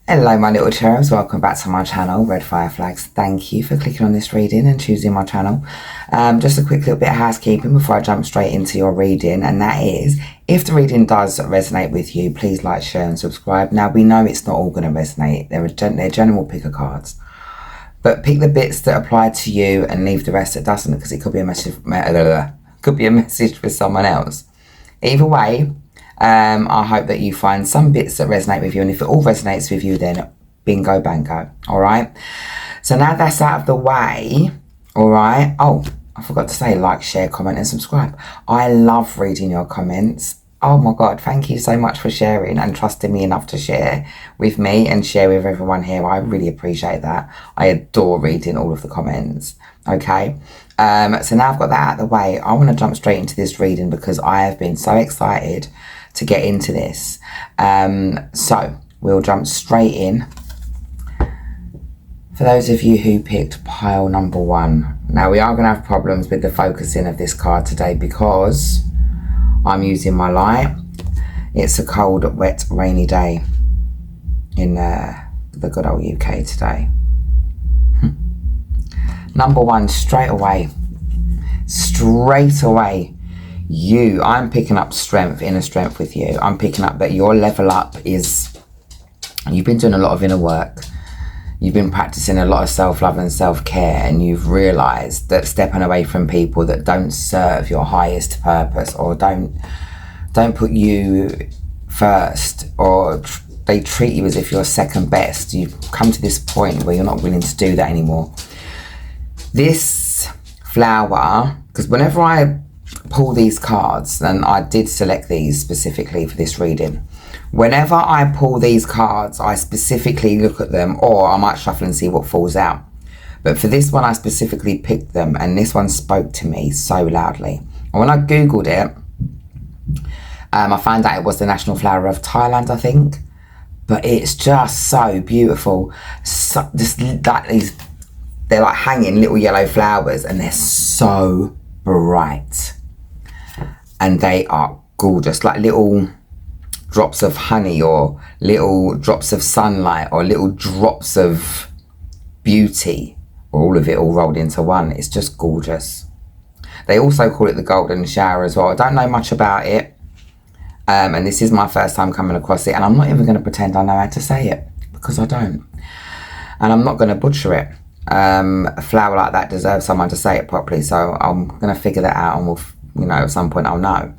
Hello my little cherubs, welcome back to my channel, Red Fire Flags. Thank you for clicking on this reading and choosing my channel. Just a quick little bit of housekeeping before I jump straight into your reading, and that is, if the reading does resonate with you, please like, share and subscribe. Now we know it's not all going to resonate, they're general picker cards. But pick the bits that apply to you and leave the rest that doesn't, because it could be a message for someone else. Either way, I hope that you find some bits that resonate with you, and if it all resonates with you, then bingo bango. All right, so now that's out of the way. All right, oh, I forgot to say, like, share, comment and subscribe. I love reading your comments. Oh my god, thank you so much for sharing and trusting me enough to share with me and share with everyone here. I really appreciate that. I adore reading all of the comments. Okay, so now I've got that out of the way, I want to jump straight into this reading because I have been so excited to get into this. So we'll jump straight in. For those of you who picked pile number 1, now we are going to have problems with the focusing of this card today because I'm using my light. It's a cold, wet, rainy day in the good old UK today. Number 1, straight away, I'm picking up strength, inner strength with you. I'm picking up that your level up is, you've been doing a lot of inner work. You've been practicing a lot of self-love and self-care, and you've realised that stepping away from people that don't serve your highest purpose or don't put you first, or they treat you as if you're second best. You've come to this point where you're not willing to do that anymore. This flower, because whenever I pull these cards, and I did select these specifically for this reading, whenever I pull these cards I specifically look at them, or I might shuffle and see what falls out, but for this one I specifically picked them, and this one spoke to me so loudly. And when I googled it, I found out it was the national flower of Thailand, I think, but it's just so beautiful. So, just like these, they're like hanging little yellow flowers, and they're so bright. And they are gorgeous, like little drops of honey, or little drops of sunlight, or little drops of beauty, or all of it all rolled into one. It's just gorgeous. They also call it the golden shower as well. I don't know much about it, and this is my first time coming across it, and I'm not even going to pretend I know how to say it, because I don't, and I'm not going to butcher it. A flower like that deserves someone to say it properly, so I'm going to figure that out, and we'll, you know, at some point I'll know.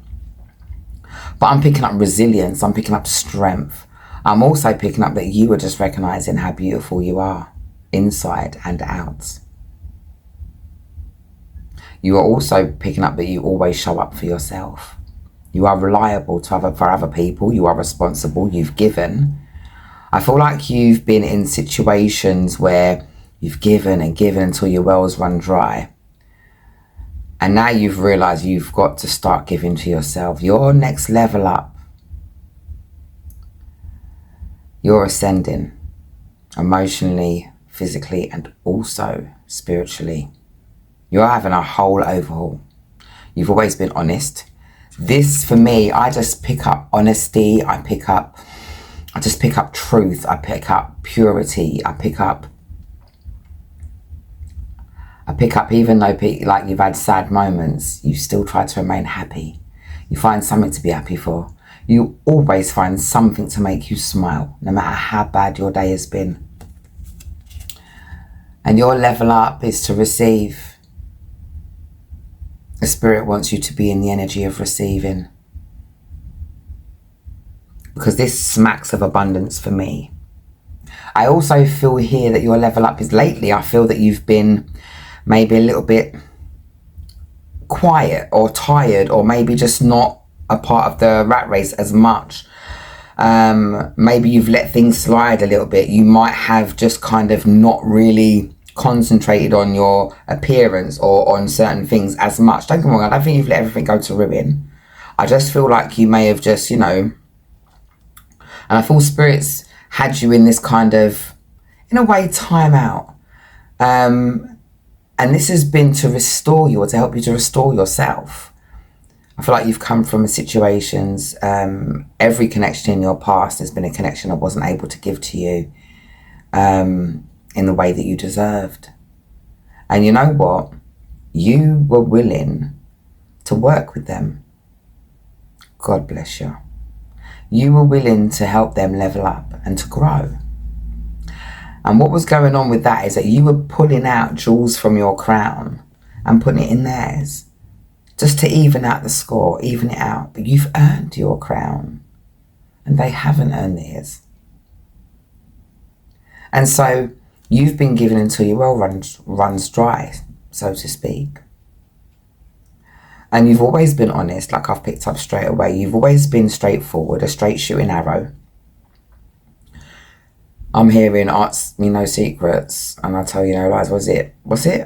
But I'm picking up resilience, I'm picking up strength. I'm also picking up that you are just recognizing how beautiful you are, inside and out. You are also picking up that you always show up for yourself. You are reliable for other people, you are responsible, you've given. I feel like you've been in situations where you've given and given until your wells run dry. And now you've realised you've got to start giving to yourself. Your next level up. You're ascending emotionally, physically and also spiritually. You're having a whole overhaul. You've always been honest. This, for me, I just pick up honesty. I just pick up truth. I pick up purity. I pick up, even though like you've had sad moments, you still try to remain happy. You find something to be happy for. You always find something to make you smile, no matter how bad your day has been. And your level up is to receive. The Spirit wants you to be in the energy of receiving, because this smacks of abundance for me. I also feel here that your level up is lately, I feel that you've been maybe a little bit quiet or tired, or maybe just not a part of the rat race as much. Maybe you've let things slide a little bit. You might have just kind of not really concentrated on your appearance or on certain things as much. Don't get me wrong, I don't think you've let everything go to ruin. I just feel like you may have just, you know, and I feel Spirit's had you in this kind of, in a way, time out. And this has been to restore you, or to help you to restore yourself. I feel like you've come from situations, every connection in your past has been a connection I wasn't able to give to you in the way that you deserved. And you know what? You were willing to work with them. God bless you. You were willing to help them level up and to grow. And what was going on with that is that you were pulling out jewels from your crown and putting it in theirs. Just to even out the score, even it out. But you've earned your crown. And they haven't earned theirs. And so you've been given until your well runs dry, so to speak. And you've always been honest, like I've picked up straight away. You've always been straightforward, a straight shooting arrow. I'm hearing ask me no secrets and I'll tell you no lies. What's it?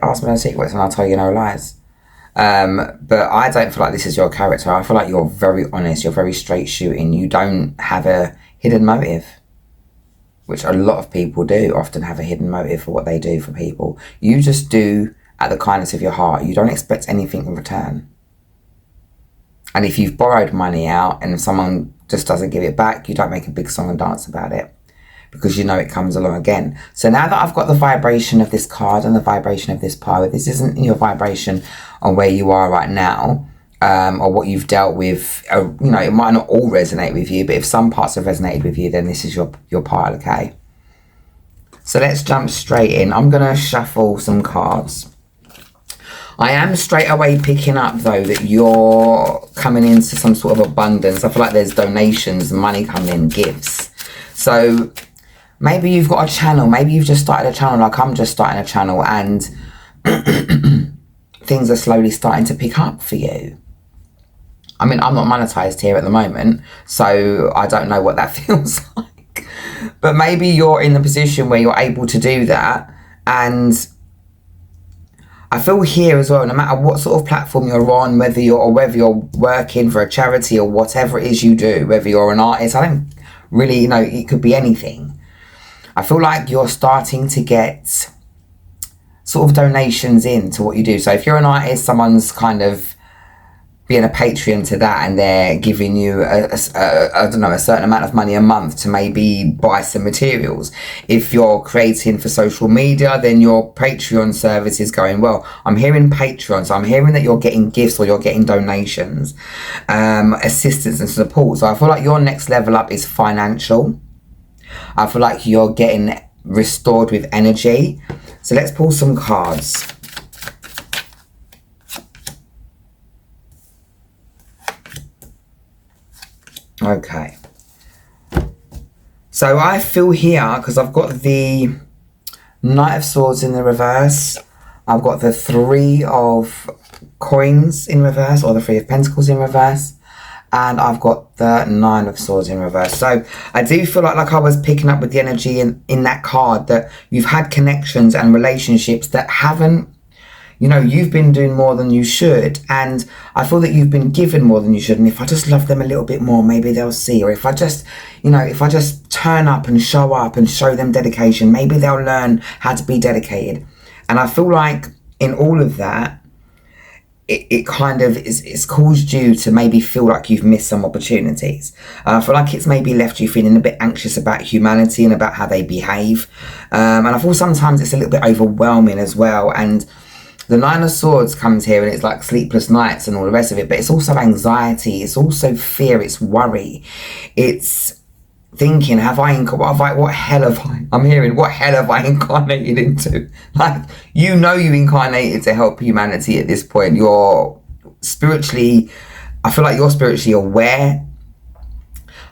Ask me no secrets and I'll tell you no lies. But I don't feel like this is your character. I feel like you're very honest. You're very straight shooting. You don't have a hidden motive, which a lot of people do often have a hidden motive for what they do for people. You just do out the kindness of your heart. You don't expect anything in return. And if you've borrowed money out and someone just doesn't give it back, you don't make a big song and dance about it because you know it comes along again. So now that I've got the vibration of this card and the vibration of this power, this isn't your vibration on where you are right now, or what you've dealt with. You know, it might not all resonate with you, but if some parts have resonated with you, then this is your part, okay? So let's jump straight in. I'm going to shuffle some cards. I am straight away picking up, though, that you're coming into some sort of abundance. I feel like there's donations, money coming in, gifts. So maybe you've got a channel. Maybe you've just started a channel like I'm just starting a channel and things are slowly starting to pick up for you. I mean, I'm not monetized here at the moment, so I don't know what that feels like. But maybe you're in the position where you're able to do that. And I feel here as well, no matter what sort of platform you're on, whether you're working for a charity or whatever it is you do, whether you're an artist, I don't really, you know, it could be anything. I feel like you're starting to get sort of donations into what you do. So if you're an artist, someone's kind of being a Patreon to that and they're giving you I don't know, a certain amount of money a month to maybe buy some materials. If you're creating for social media, then your Patreon service is going well. I'm hearing Patreon, so I'm hearing that you're getting gifts or you're getting donations, assistance and support. So I feel like your next level up is financial. I feel like you're getting restored with energy. So let's pull some cards. Okay, so I feel here, because I've got the Knight of Swords in the reverse, I've got the Three of Coins in reverse, or the Three of Pentacles in reverse, and I've got the Nine of Swords in reverse. So I do feel like I was picking up with the energy in that card that you've had connections and relationships that haven't, you know, you've been doing more than you should, and I feel that you've been given more than you should, and if I just love them a little bit more, maybe they'll see, or if I just, you know, if I just turn up and show them dedication, maybe they'll learn how to be dedicated. And I feel like in all of that, it kind of it's caused you to maybe feel like you've missed some opportunities. I feel like it's maybe left you feeling a bit anxious about humanity and about how they behave, and I feel sometimes it's a little bit overwhelming as well. And the Nine of Swords comes here and it's like sleepless nights and all the rest of it, but it's also anxiety, it's also fear, it's worry, it's thinking, what hell have I incarnated into? Like, you know, you incarnated to help humanity at this point. You're spiritually, I feel like you're spiritually aware.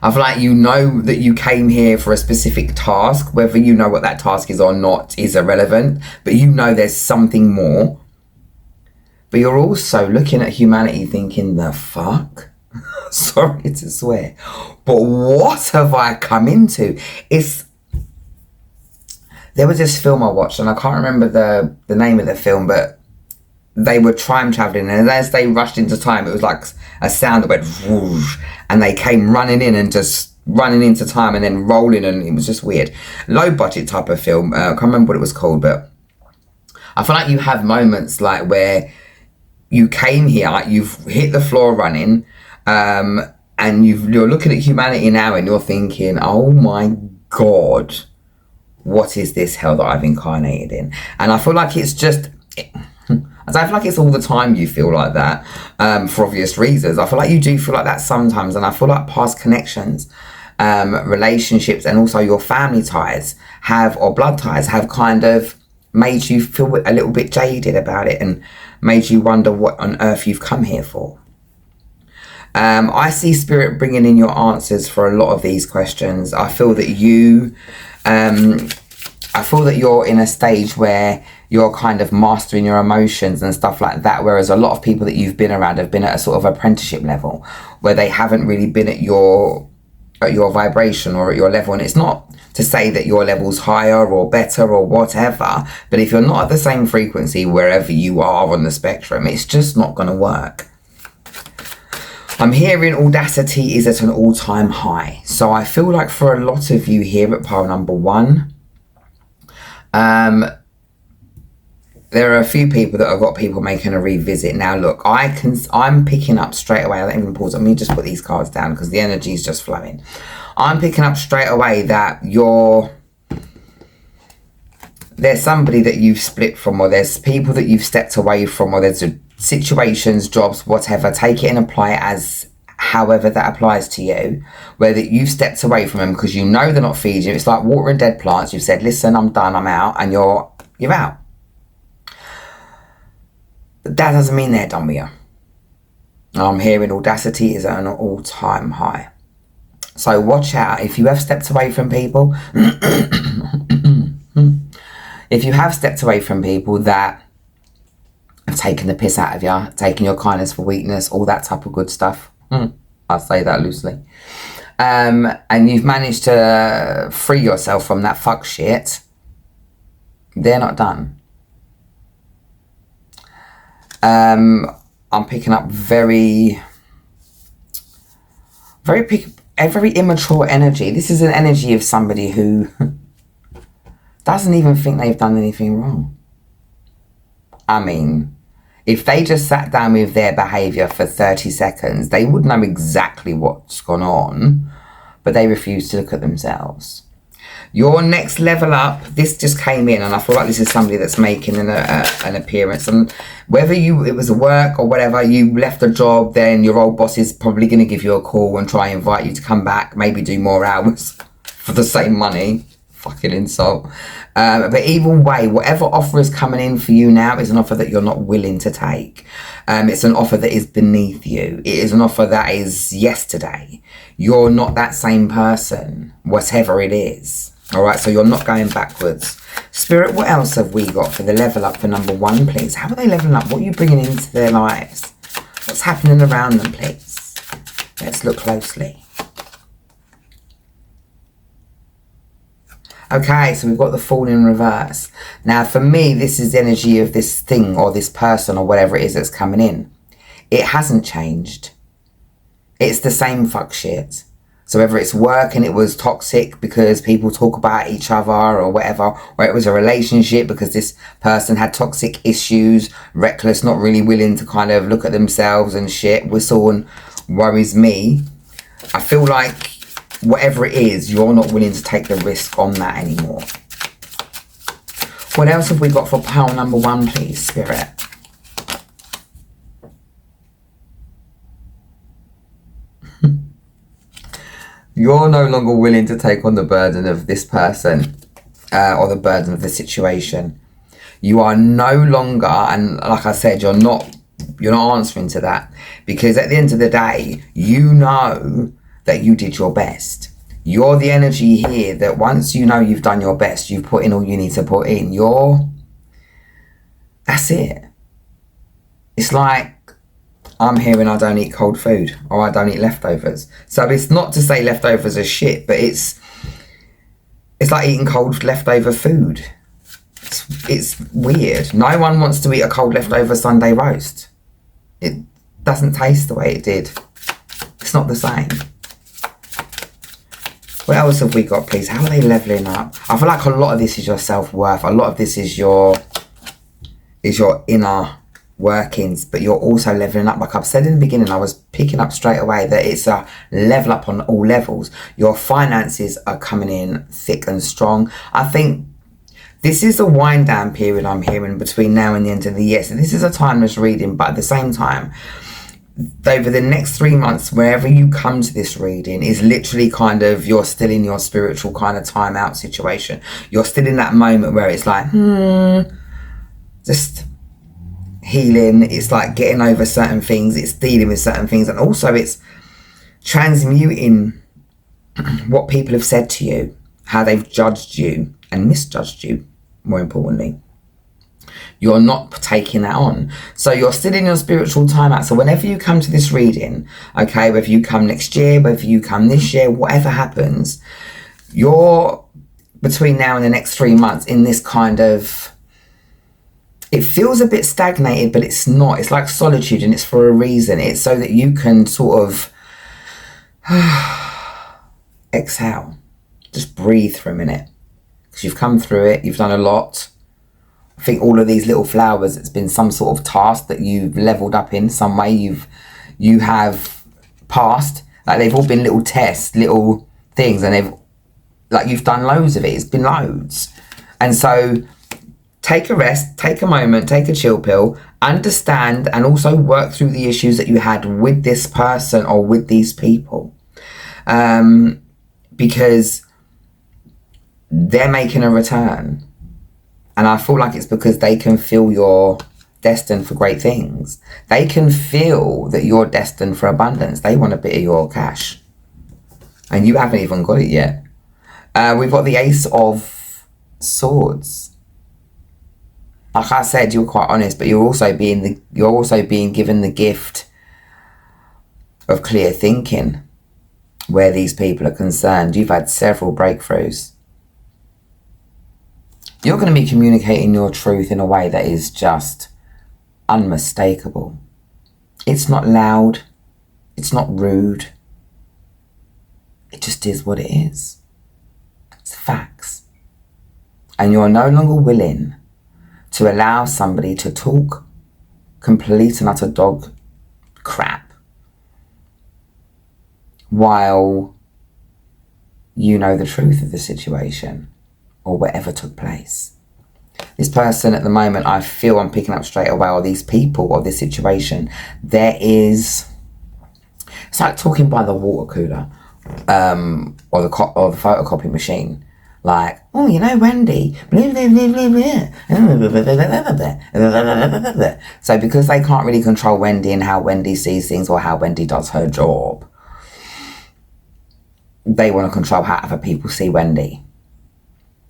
I feel like you know that you came here for a specific task. Whether you know what that task is or not is irrelevant, but you know there's something more. But you're also looking at humanity thinking, the fuck? Sorry to swear, but what have I come into? There was this film I watched, and I can't remember the name of the film, but they were time traveling, and as they rushed into time, it was like a sound that went whoosh, and they came running in and just running into time and then rolling, and it was just weird. Low budget type of film. I can't remember what it was called, but I feel like you have moments like where you came here, you've hit the floor running, and you're looking at humanity now and you're thinking, oh my God, what is this hell that I've incarnated in? And I feel like it's just, I don't feel like it's all the time you feel like that, for obvious reasons. I feel like you do feel like that sometimes, and I feel like past connections, relationships, and also your family ties or blood ties have kind of made you feel a little bit jaded about it and made you wonder what on earth you've come here for. I see Spirit bringing in your answers for a lot of these questions. I feel that you're in a stage where you're kind of mastering your emotions and stuff like that, whereas a lot of people that you've been around have been at a sort of apprenticeship level where they haven't really been at your vibration or at your level. And it's not to say that your level's higher or better or whatever, but if you're not at the same frequency wherever you are on the spectrum, it's just not going to work. I'm hearing audacity is at an all-time high. So I feel like for a lot of you here at pile number 1, there are a few people that have got people making a revisit. Now look, I'm picking up straight away. I don't even pause. Let me just put these cards down because the energy is just flowing. I'm picking up straight away that there's somebody that you've split from, or there's people that you've stepped away from, or there's situations, jobs, whatever. Take it and apply it as however that applies to you, whether you've stepped away from them because you know they're not feeding you. It's like watering dead plants. You've said, listen, I'm done, I'm out, and you're out. But that doesn't mean they're done with you. I'm hearing audacity is at an all-time high. So watch out if you have stepped away from people. If you have stepped away from people that have taken the piss out of you, taken your kindness for weakness, all that type of good stuff. I'll say that loosely. And you've managed to free yourself from that fuck shit. They're not done. I'm picking up very immature energy. This is an energy of somebody who doesn't even think they've done anything wrong. I mean, if they just sat down with their behaviour for 30 seconds, they would know exactly what's gone on, but they refuse to look at themselves. Your next level up, this just came in, and I feel like this is somebody that's making an appearance. And whether it was a work or whatever, you left a job, then your old boss is probably going to give you a call and try and invite you to come back, maybe do more hours for the same money. Fucking insult. But either way, whatever offer is coming in for you now is an offer that you're not willing to take. It's an offer that is beneath you. It is an offer that is yesterday. You're not that same person, whatever it is. All right, so you're not going backwards. Spirit, what else have we got for the level up for number 1, please? How are they leveling up? What are you bringing into their lives? What's happening around them, please? Let's look closely. Okay, so we've got the Fool in reverse. Now, for me, this is the energy of this thing or this person or whatever it is that's coming in. It hasn't changed. It's the same fuck shit. So whether it's work and it was toxic because people talk about each other or whatever, or it was a relationship because this person had toxic issues, reckless, not really willing to kind of look at themselves and shit, whistle and worries me. I feel like whatever it is, you're not willing to take the risk on that anymore. What else have we got for pile number 1, please, Spirit? You're no longer willing to take on the burden of this person or the burden of the situation. You are no longer, and like I said, you're not answering to that, because at the end of the day, you know that you did your best. You're the energy here that once you know you've done your best, you've put in all you need to put in. That's it. It's like, I'm hearing I don't eat cold food, or I don't eat leftovers. So it's not to say leftovers are shit, but it's like eating cold leftover food. It's weird. No one wants to eat a cold leftover Sunday roast. It doesn't taste the way it did. It's not the same. What else have we got, please? How are they leveling up? I feel like a lot of this is your self-worth. A lot of this is your inner workings, but you're also leveling up. Like I've said in the beginning, I was picking up straight away that it's a level up on all levels. Your finances are coming in thick and strong. I think this is a wind down period I'm hearing between now and the end of the year. So this is a timeless reading, but at the same time, over the next 3 months, wherever you come to this reading is literally kind of, you're still in your spiritual kind of time out situation. You're still in that moment where it's like, just healing. It's like getting over certain things. It's dealing with certain things. And also it's transmuting what people have said to you, how they've judged you and misjudged you, more importantly. You're not taking that on. So you're still in your spiritual timeout. So whenever you come to this reading, okay, whether you come next year, whether you come this year, whatever happens, you're between now and the next 3 months in this kind of, it feels a bit stagnated, but it's not. It's like solitude, and it's for a reason. It's so that you can sort of exhale, just breathe for a minute, because you've come through it. You've done a lot. I think all of these little flowers, it's been some sort of task that you've leveled up in some way. You have passed. Like they've all been little tests, little things, and you've done loads of it. It's been loads. And so take a rest, take a moment, take a chill pill, understand, and also work through the issues that you had with this person or with these people. Because they're making a return. And I feel like it's because they can feel you're destined for great things. They can feel that you're destined for abundance. They want a bit of your cash. And you haven't even got it yet. We've got the Ace of Swords. Like I said, you're quite honest, but you're also being given the gift of clear thinking where these people are concerned. You've had several breakthroughs. You're going to be communicating your truth in a way that is just unmistakable. It's not loud. It's not rude. It just is what it is. It's facts. And you're no longer willing to allow somebody to talk complete and utter dog crap while you know the truth of the situation or whatever took place. This person at the moment, I feel I'm picking up straight away, or these people or this situation, it's like talking by the water cooler or the photocopy machine. Like, oh, you know, Wendy. So because they can't really control Wendy and how Wendy sees things or how Wendy does her job, they want to control how other people see Wendy.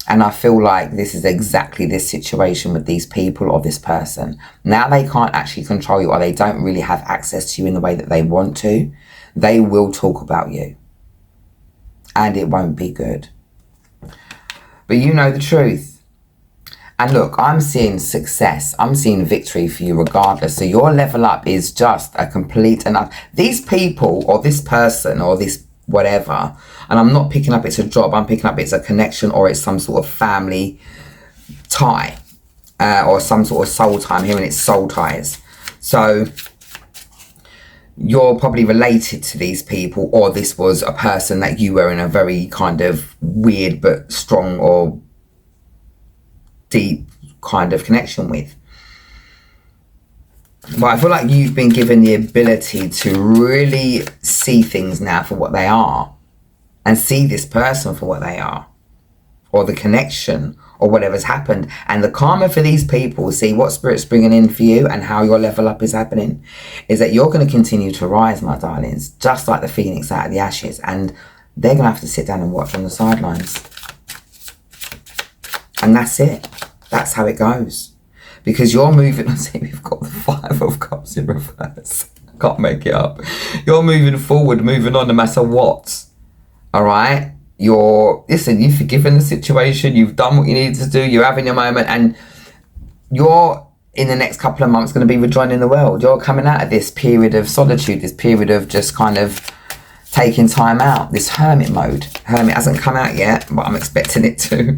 And I feel like this is exactly this situation with these people or this person. Now they can't actually control you, or they don't really have access to you in the way that they want to. They will talk about you. And it won't be good. But you know the truth. And look, I'm seeing success. I'm seeing victory for you regardless. So your level up is just a complete enough. These people or this person or this whatever, and I'm not picking up it's a job, I'm picking up it's a connection or it's some sort of family tie or some sort of soul tie. I'm hearing it's soul ties. So you're probably related to these people, or this was a person that you were in a very kind of weird but strong or deep kind of connection with. But I feel like you've been given the ability to really see things now for what they are, and see this person for what they are, or the connection, or whatever's happened. And the karma for these people, see what Spirit's bringing in for you and how your level up is happening, is that you're going to continue to rise, my darlings, just like the phoenix out of the ashes. And they're going to have to sit down and watch on the sidelines. And that's it. That's how it goes. Because you're moving, I see we've got the 5 of Cups in reverse. Can't make it up. You're moving forward, moving on no matter what. All right? You've forgiven the situation, you've done what you needed to do, you're having your moment, and you're, in the next couple of months, going to be rejoining the world. You're coming out of this period of solitude, this period of just kind of taking time out, this hermit mode. Hermit hasn't come out yet, but I'm expecting it to.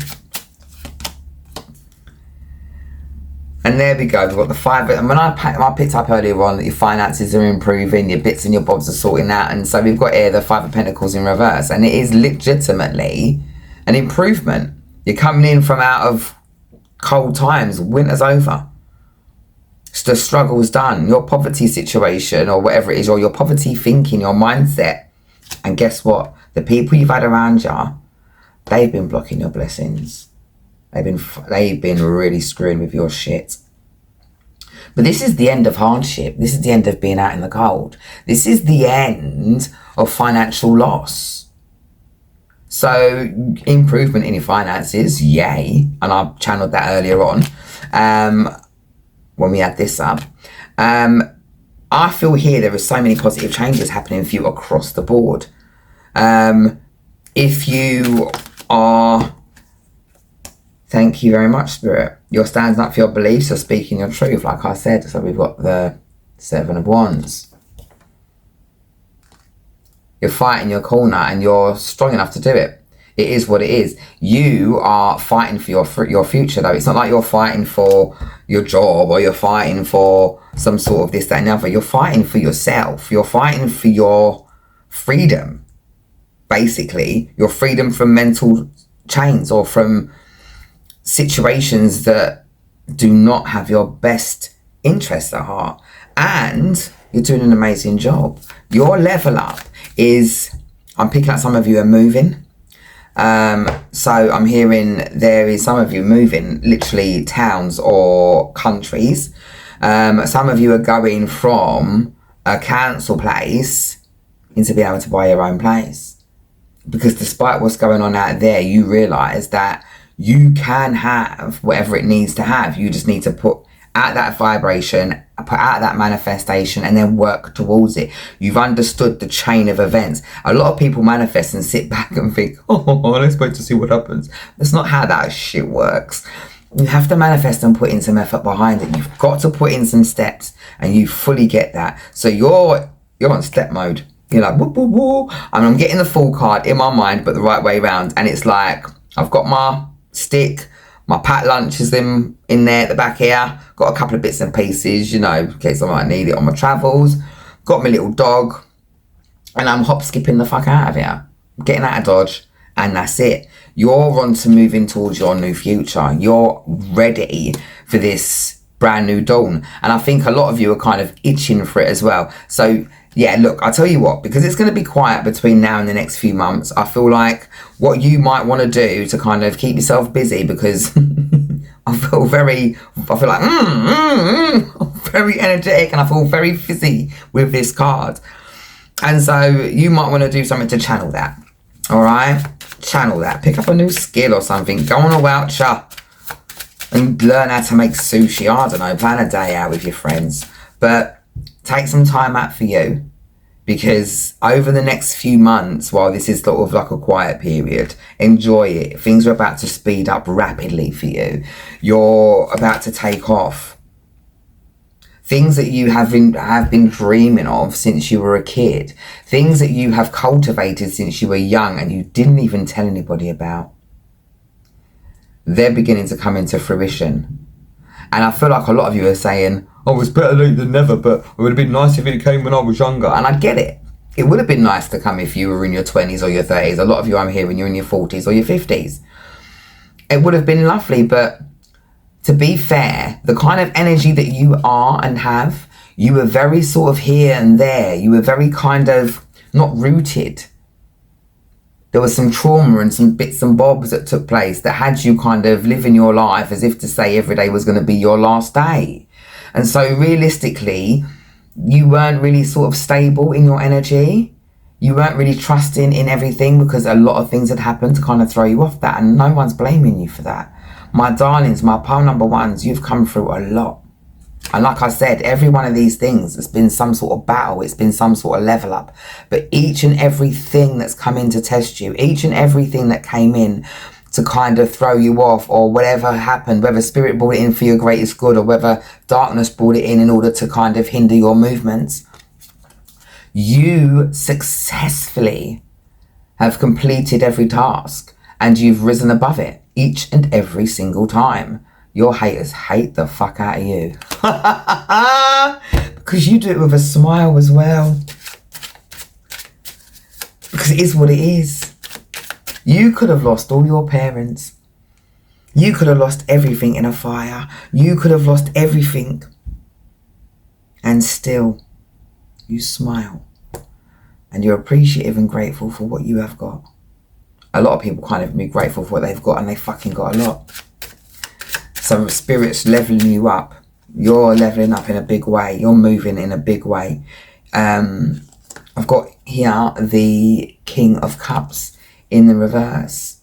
And there we go. We've got the five. And when I picked up earlier on that your finances are improving, your bits and your bobs are sorting out. And so we've got here the Five of Pentacles in reverse. And it is legitimately an improvement. You're coming in from out of cold times. Winter's over. The struggle's done. Your poverty situation or whatever it is, or your poverty thinking, your mindset. And guess what? The people you've had around you, they've been blocking your blessings. They've been really screwing with your shit. But this is the end of hardship. This is the end of being out in the cold. This is the end of financial loss. So improvement in your finances, yay. And I channeled that earlier on when we had this up. I feel here there are so many positive changes happening for you across the board. If you are... Thank you very much, Spirit. You're standing up for your beliefs, you're speaking your truth, like I said. So we've got the Seven of Wands. You're fighting your corner and you're strong enough to do it. It is what it is. You are fighting for your future, though. It's not like you're fighting for your job or you're fighting for some sort of this, that, and the other. You're fighting for yourself. You're fighting for your freedom, basically. Your freedom from mental chains or from situations that do not have your best interests at heart. And you're doing an amazing job. Your level up is, I'm picking up some of you are moving. So I'm hearing there is some of you moving literally towns or countries. Some of you are going from a council place into being able to buy your own place. Because despite what's going on out there, you realise that you can have whatever it needs to have. You just need to put out that vibration, put out that manifestation, and then work towards it. You've understood the chain of events. A lot of people manifest and sit back and think, oh, let's wait to see what happens. That's not how that shit works. You have to manifest and put in some effort behind it. You've got to put in some steps, and you fully get that. So you're on step mode. You're like, woo, woo, woo. And I'm getting the full card in my mind, but the right way around. And it's like, I've got my stick, my packed lunch is in there at the back here, got a couple of bits and pieces, you know, in case I might need it on my travels, got my little dog, and I'm hop skipping the fuck out of here. I'm getting out of Dodge, and that's it. You're on to moving towards your new future. You're ready for this brand new dawn, and I think a lot of you are kind of itching for it as well. So yeah, look, I'll tell you what, because it's going to be quiet between now and the next few months, I feel like what you might want to do to kind of keep yourself busy, because I feel like, I'm very energetic and I feel very fizzy with this card. And so you might want to do something to channel that. All right? Channel that. Pick up a new skill or something. Go on a voucher and learn how to make sushi. I don't know, plan a day out with your friends. But take some time out for you, because over the next few months, while this is sort of like a quiet period, enjoy it. Things are about to speed up rapidly for you. You're about to take off. Things that you have been dreaming of since you were a kid. Things that you have cultivated since you were young and you didn't even tell anybody about. They're beginning to come into fruition. And I feel like a lot of you are saying, oh, it's better late than never, but it would have been nice if it came when I was younger. And I get it. It would have been nice to come if you were in your 20s or your 30s. A lot of you I'm hearing you're in your 40s or your 50s. It would have been lovely, but to be fair, the kind of energy that you are and have, you were very sort of here and there. You were very kind of not rooted. There was some trauma and some bits and bobs that took place that had you kind of living your life as if to say every day was going to be your last day. And so realistically, you weren't really sort of stable in your energy. You weren't really trusting in everything because a lot of things had happened to kind of throw you off that. And no one's blaming you for that. My darlings, my pile number ones, you've come through a lot. And like I said, every one of these things, it's been some sort of battle. It's been some sort of level up. But each and everything that's come in to test you, each and everything that came in to kind of throw you off, or whatever happened, whether spirit brought it in for your greatest good or whether darkness brought it in order to kind of hinder your movements, you successfully have completed every task and you've risen above it each and every single time. Your haters hate the fuck out of you. Because you do it with a smile as well. Because it is what it is. You could have lost all your parents. You could have lost everything in a fire. You could have lost everything. And still, you smile. And you're appreciative and grateful for what you have got. A lot of people can't even be grateful for what they've got, and they fucking got a lot. So spirit's leveling you up. You're leveling up in a big way. You're moving in a big way. I've got here the King of Cups in the reverse.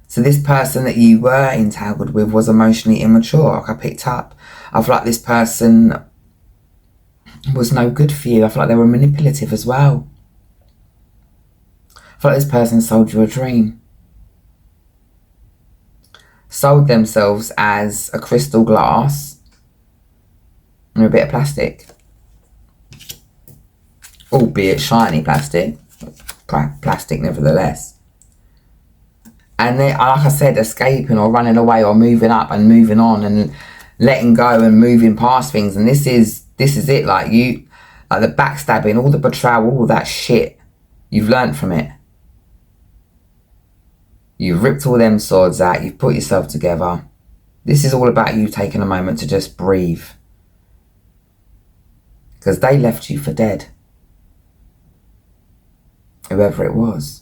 So this person that you were entangled with was emotionally immature, like I picked up. I feel like this person was no good for you. I feel like they were manipulative as well. I feel like this person sold you a dream. Sold themselves as a crystal glass and a bit of plastic. Albeit shiny plastic. Plastic nevertheless. And they, like I said, escaping or running away or moving up and moving on and letting go and moving past things. And this is it. Like the backstabbing, all the betrayal, all that shit. You've learned from it. You've ripped all them swords out. You've put yourself together. This is all about you taking a moment to just breathe. Because they left you for dead. Whoever it was.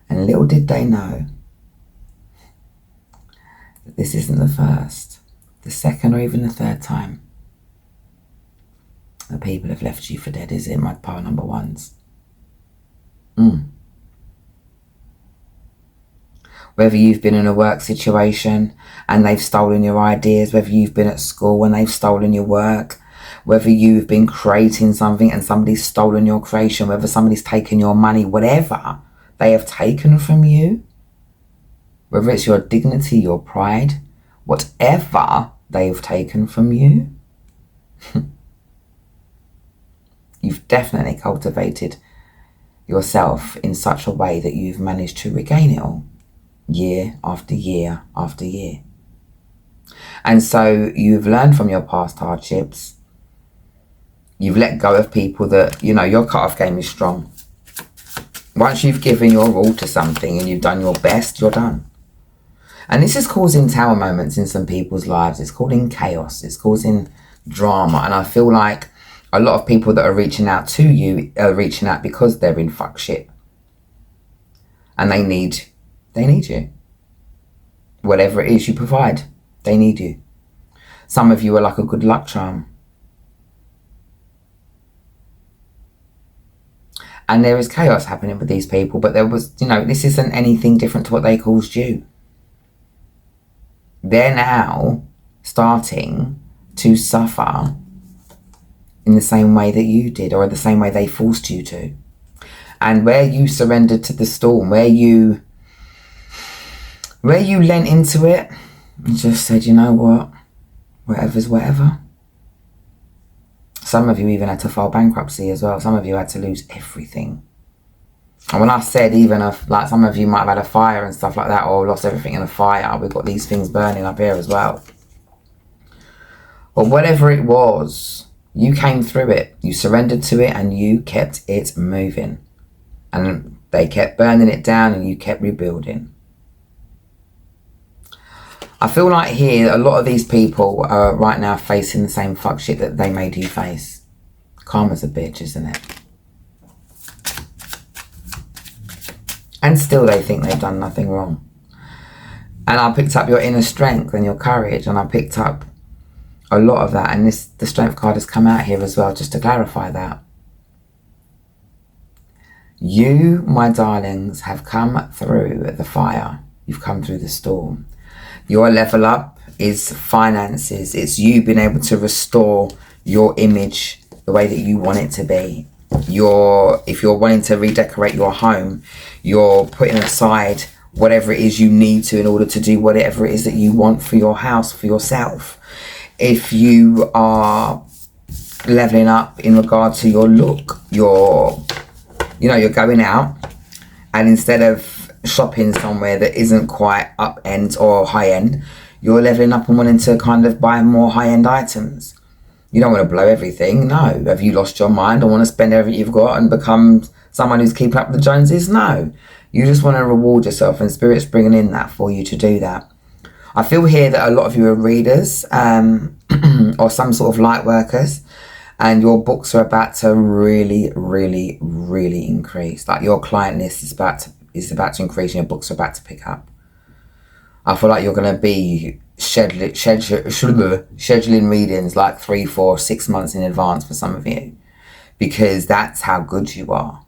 And little did they know that this isn't the first, the second, or even the third time that people have left you for dead, is it, my pile number ones? Whether you've been in a work situation and they've stolen your ideas, whether you've been at school and they've stolen your work, whether you've been creating something and somebody's stolen your creation, whether somebody's taken your money, whatever they have taken from you, whether it's your dignity, your pride, whatever they've taken from you, you've definitely cultivated yourself in such a way that you've managed to regain it all, year after year after year. And so you've learned from your past hardships. You've let go of people that, your cut-off game is strong. Once you've given your all to something and you've done your best, you're done. And this is causing tower moments in some people's lives. It's causing chaos. It's causing drama. And I feel like a lot of people that are reaching out to you are reaching out because they're in fuck shit. And they need you. Whatever it is you provide, they need you. Some of you are like a good luck charm. And there is chaos happening with these people, but there was, this isn't anything different to what they caused you. They're now starting to suffer in the same way that you did, or the same way they forced you to. And where you surrendered to the storm, where you lent into it and just said, you know what, whatever's whatever. Some of you even had to file bankruptcy as well. Some of you had to lose everything. And when I said even like some of you might have had a fire and stuff like that, or lost everything in a fire, we've got these things burning up here as well. But whatever it was, you came through it. You surrendered to it and you kept it moving. And they kept burning it down and you kept rebuilding. I feel like here, a lot of these people are right now facing the same fuck shit that they made you face. Karma's a bitch, isn't it? And still they think they've done nothing wrong. And I picked up your inner strength and your courage, and I picked up a lot of that. And the strength card has come out here as well, just to clarify that. You, my darlings, have come through the fire. You've come through the storm. Your level up is finances. It's you being able to restore your image the way that you want it to be. If you're wanting to redecorate your home, you're putting aside whatever it is you need to in order to do whatever it is that you want for your house, for yourself. If you are leveling up in regard to your look, you're going out, and instead of shopping somewhere that isn't quite up end or high end, you're leveling up and wanting to kind of buy more high end items. You don't want to blow everything. No. Have you lost your mind and want to spend everything you've got and become someone who's keeping up with the Joneses? No. You just want to reward yourself, and Spirit's bringing in that for you to do that. I feel here that a lot of you are readers or some sort of light workers, and your books are about to really, really, really increase. Like your client list is about to increase, and your books are about to pick up. I feel like you're going to be scheduling readings like 3, 4, 6 months in advance for some of you, because that's how good you are.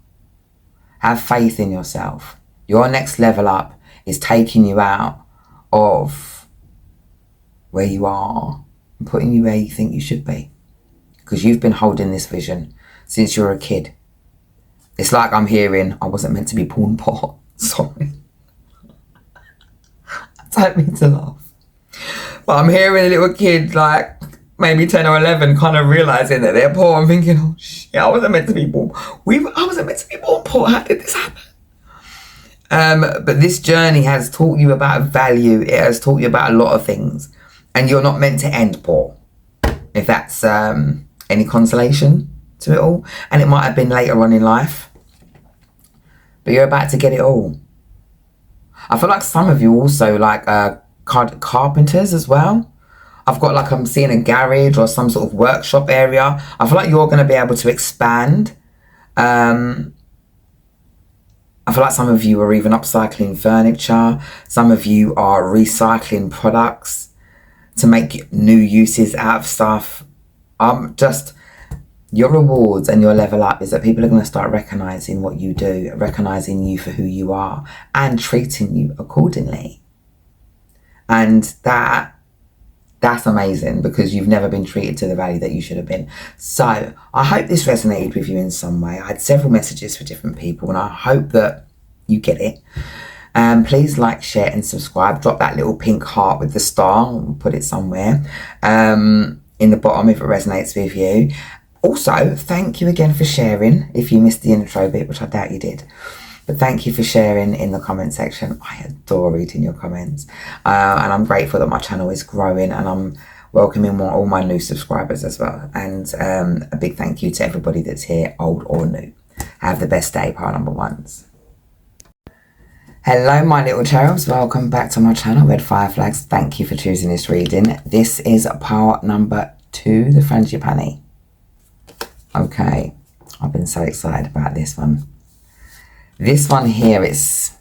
Have faith in yourself. Your next level up is taking you out of where you are and putting you where you think you should be, because you've been holding this vision since you were a kid. It's like I'm hearing, I wasn't meant to be born poor. Sorry. I don't mean to laugh. But I'm hearing a little kid, like maybe 10 or 11, kind of realising that they're poor and thinking, oh shit, I wasn't meant to be born. I wasn't meant to be born poor. How did this happen? But this journey has taught you about value. It has taught you about a lot of things. And you're not meant to end poor, if that's any consolation to it all. And it might have been later on in life, but you're about to get it all. I feel like some of you also like carpenters as well. I've got like, I'm seeing a garage or some sort of workshop area. I feel like you're going to be able to expand. I feel like some of you are even upcycling furniture. Some of you are recycling products to make new uses out of stuff. Your rewards and your level up is that people are going to start recognizing what you do, recognizing you for who you are, and treating you accordingly. And that's amazing, because you've never been treated to the value that you should have been. So I hope this resonated with you in some way. I had several messages for different people, and I hope that you get it. Please like, share and subscribe. Drop that little pink heart with the star. We'll put it somewhere in the bottom if it resonates with you. Also, thank you again for sharing. If you missed the intro bit, which I doubt you did, but thank you for sharing in the comment section. I adore reading your comments, and I'm grateful that my channel is growing, and I'm welcoming all my new subscribers as well. And a big thank you to everybody that's here, old or new. Have the best day, pile number ones. Hello my little cherubs, welcome back to my channel, Red Fire Flags. Thank you for choosing this reading. This is pile number 2, the Frangipani. Okay, I've been so excited about this one. This one here, it's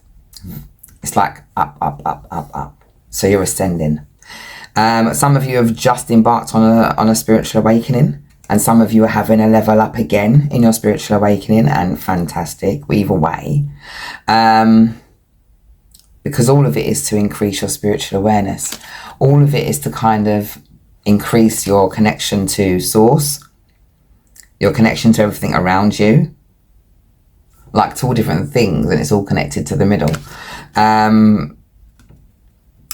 like up, up, up, up, up. So you're ascending. Some of you have just embarked on a spiritual awakening, and some of you are having a level up again in your spiritual awakening, and fantastic, either way. Because all of it is to increase your spiritual awareness. All of it is to kind of increase your connection to source, your connection to everything around you, like to all different things, and it's all connected to the middle.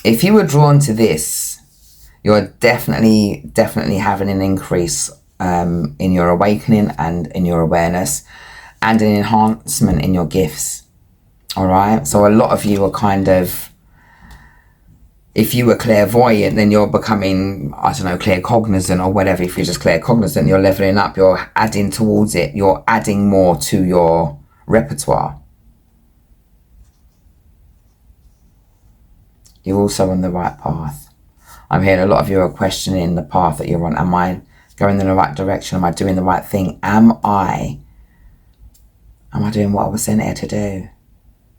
If you were drawn to this, you're definitely having an increase in your awakening and in your awareness, and an enhancement in your gifts. All right, so a lot of you are kind of, if you were clairvoyant, then you're becoming, I don't know, claircognizant or whatever. If you're just claircognizant, you're leveling up, you're adding towards it, you're adding more to your repertoire. You're also on the right path. I'm hearing a lot of you are questioning the path that you're on. Am I going in the right direction? Am I doing the right thing? Am I doing what I was sent here to do?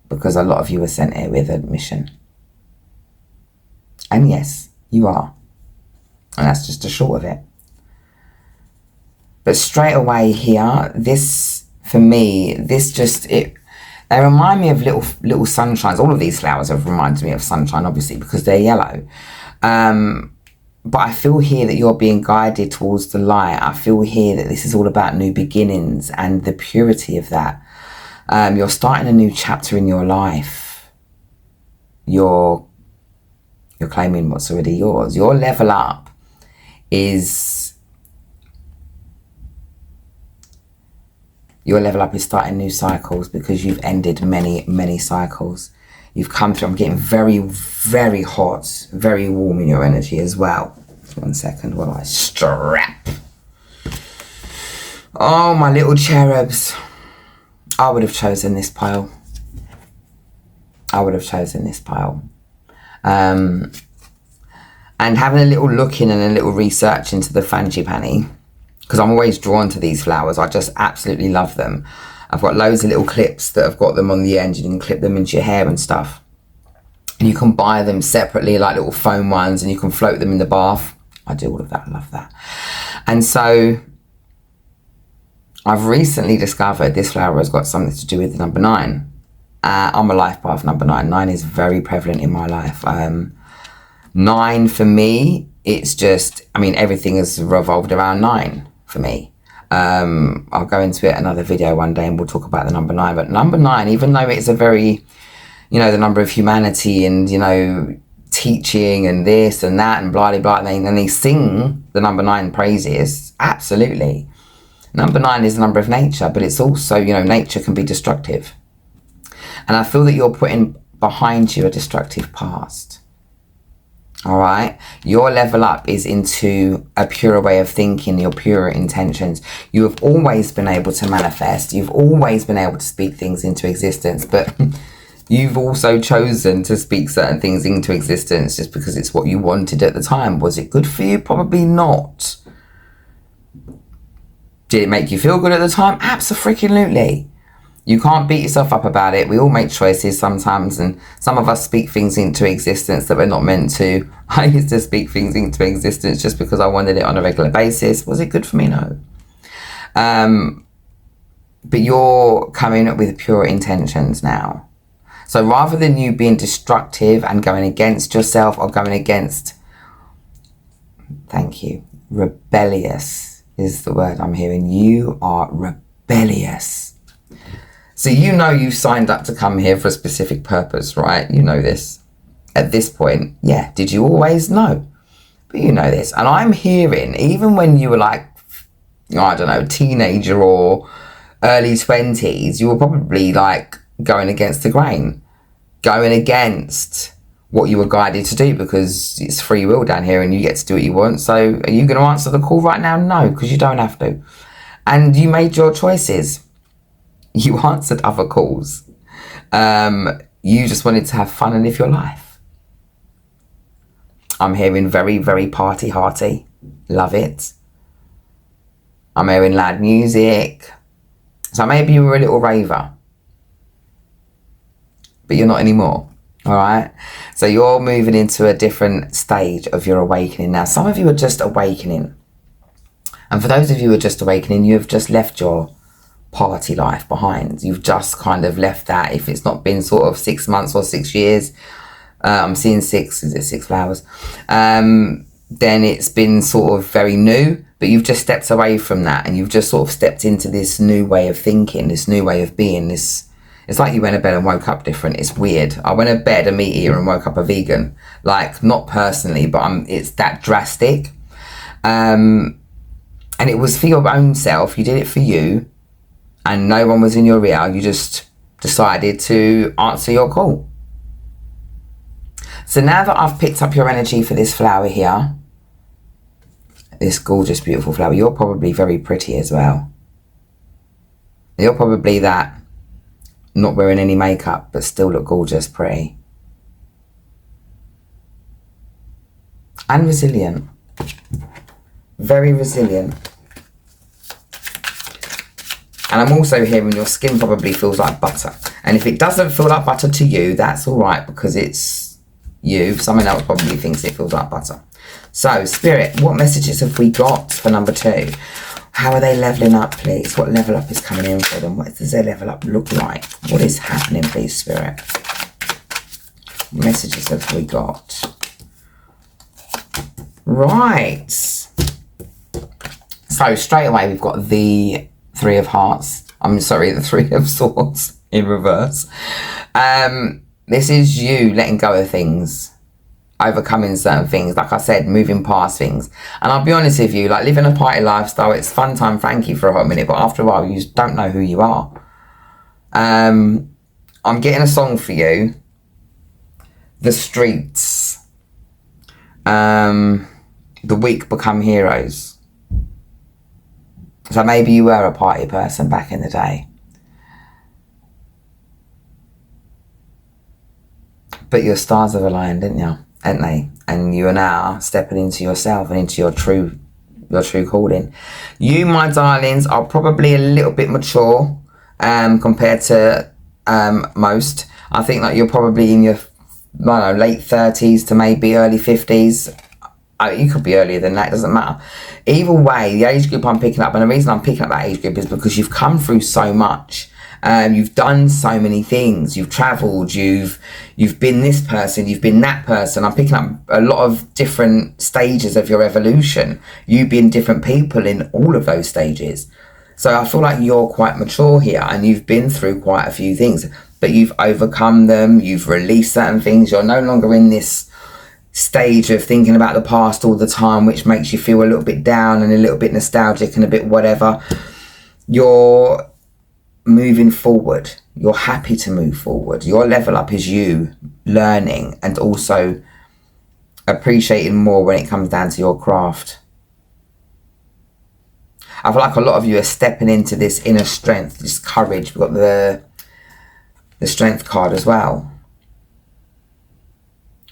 Because a lot of you were sent here with a mission. And yes, you are. And that's just the short of it. But straight away here, this, for me, they remind me of little sunshines. All of these flowers have reminded me of sunshine, obviously, because they're yellow. But I feel here that you're being guided towards the light. I feel here that this is all about new beginnings and the purity of that. You're starting a new chapter in your life. You're claiming what's already yours. Your level up is starting new cycles, because you've ended many cycles. You've come through. I'm getting very, very hot, very warm in your energy as well. 1 second while I strap. Oh, my little cherubs. I would have chosen this pile. I would have chosen this pile. And having a little look in and a little research into the frangipani, because I'm always drawn to these flowers. I just absolutely love them. I've got loads of little clips that have got them on the end. You can clip them into your hair and stuff. And you can buy them separately, like little foam ones, and you can float them in the bath. I do all of that. I love that. And so I've recently discovered this flower has got something to do with the number 9. I'm a life path number 9. 9 is very prevalent in my life. 9 for me, it's just, I mean, everything has revolved around 9 for me. I'll go into it another video one day and we'll talk about the number 9. But number 9, even though it's a very, you know, the number of humanity and, you know, teaching and this and that and blah, blah, blah, and they sing the number 9 praises, absolutely. Number 9 is the number of nature, but it's also, you know, nature can be destructive. And I feel that you're putting behind you a destructive past. All right, your level up is into a purer way of thinking, your purer intentions. You have always been able to manifest. You've always been able to speak things into existence, but you've also chosen to speak certain things into existence just because it's what you wanted at the time. Was it good for you? Probably not. Did it make you feel good at the time? Absolutely. You can't beat yourself up about it. We all make choices sometimes, and some of us speak things into existence that we're not meant to. I used to speak things into existence just because I wanted it on a regular basis. Was it good for me? No. But you're coming up with pure intentions now. So rather than you being destructive and going against yourself or going against, thank you, rebellious is the word I'm hearing. You are rebellious. So you know you've signed up to come here for a specific purpose, right? You know this. At this point, yeah. Did you always know? But you know this. And I'm hearing, even when you were like, I don't know, teenager or early 20s, you were probably like going against the grain. Going against what you were guided to do, because it's free will down here and you get to do what you want. So are you going to answer the call right now? No, because you don't have to. And you made your choices. You answered other calls. You just wanted to have fun and live your life. I'm hearing very, very party hearty. Love it. I'm hearing loud music. So maybe you were a little raver. But you're not anymore. All right? So you're moving into a different stage of your awakening now. Some of you are just awakening. And for those of you who are just awakening, you have just left your party life behind. You've just kind of left that. If it's not been sort of 6 months or 6 years, I'm seeing 6, is it 6 flowers? Then it's been sort of very new, but you've just stepped away from that and you've just sort of stepped into this new way of thinking, this new way of being. It's like you went to bed and woke up different. It's weird. I went to bed a meat eater and woke up a vegan. Like, not personally, but it's that drastic. And it was for your own self. You did it for you. And no one was in your ear. You just decided to answer your call. So now that I've picked up your energy for this flower here, this gorgeous, beautiful flower, you're probably very pretty as well. You're probably that, not wearing any makeup, but still look gorgeous, pretty. And resilient. Very resilient. And I'm also hearing your skin probably feels like butter. And if it doesn't feel like butter to you, that's all right, because it's you. Someone else probably thinks it feels like butter. So, Spirit, what messages have we got for number 2? How are they leveling up, please? What level up is coming in for them? What does their level up look like? What is happening, please, Spirit? What messages have we got? Right. So, straight away, we've got the 3 of Hearts. I'm sorry, the 3 of Swords in reverse. This is you letting go of things, overcoming certain things. Like I said, moving past things. And I'll be honest with you, like living a party lifestyle, it's fun time Frankie for a hot minute, but after a while, you just don't know who you are. I'm getting a song for you. the streets, the weak become heroes. So maybe you were a party person back in the day, but your stars have aligned, didn't you? Haven't they? And you are now stepping into yourself and into your true calling. You, my darlings, are probably a little bit mature compared to most. I think that you're probably in your, I don't know, late 30s to maybe early 50s. You could be earlier than that, doesn't matter. Either way, the age group I'm picking up, and the reason I'm picking up that age group is because you've come through so much. You've done so many things. You've travelled. You've been this person. You've been that person. I'm picking up a lot of different stages of your evolution. You've been different people in all of those stages. So I feel like you're quite mature here, and you've been through quite a few things, but you've overcome them. You've released certain things. You're no longer in this stage of thinking about the past all the time, which makes you feel a little bit down and a little bit nostalgic and a bit whatever. You're moving forward. You're happy to move forward. Your level up is you learning and also appreciating more when it comes down to your craft. I feel like a lot of you are stepping into this inner strength, this courage. We've got the strength card as well.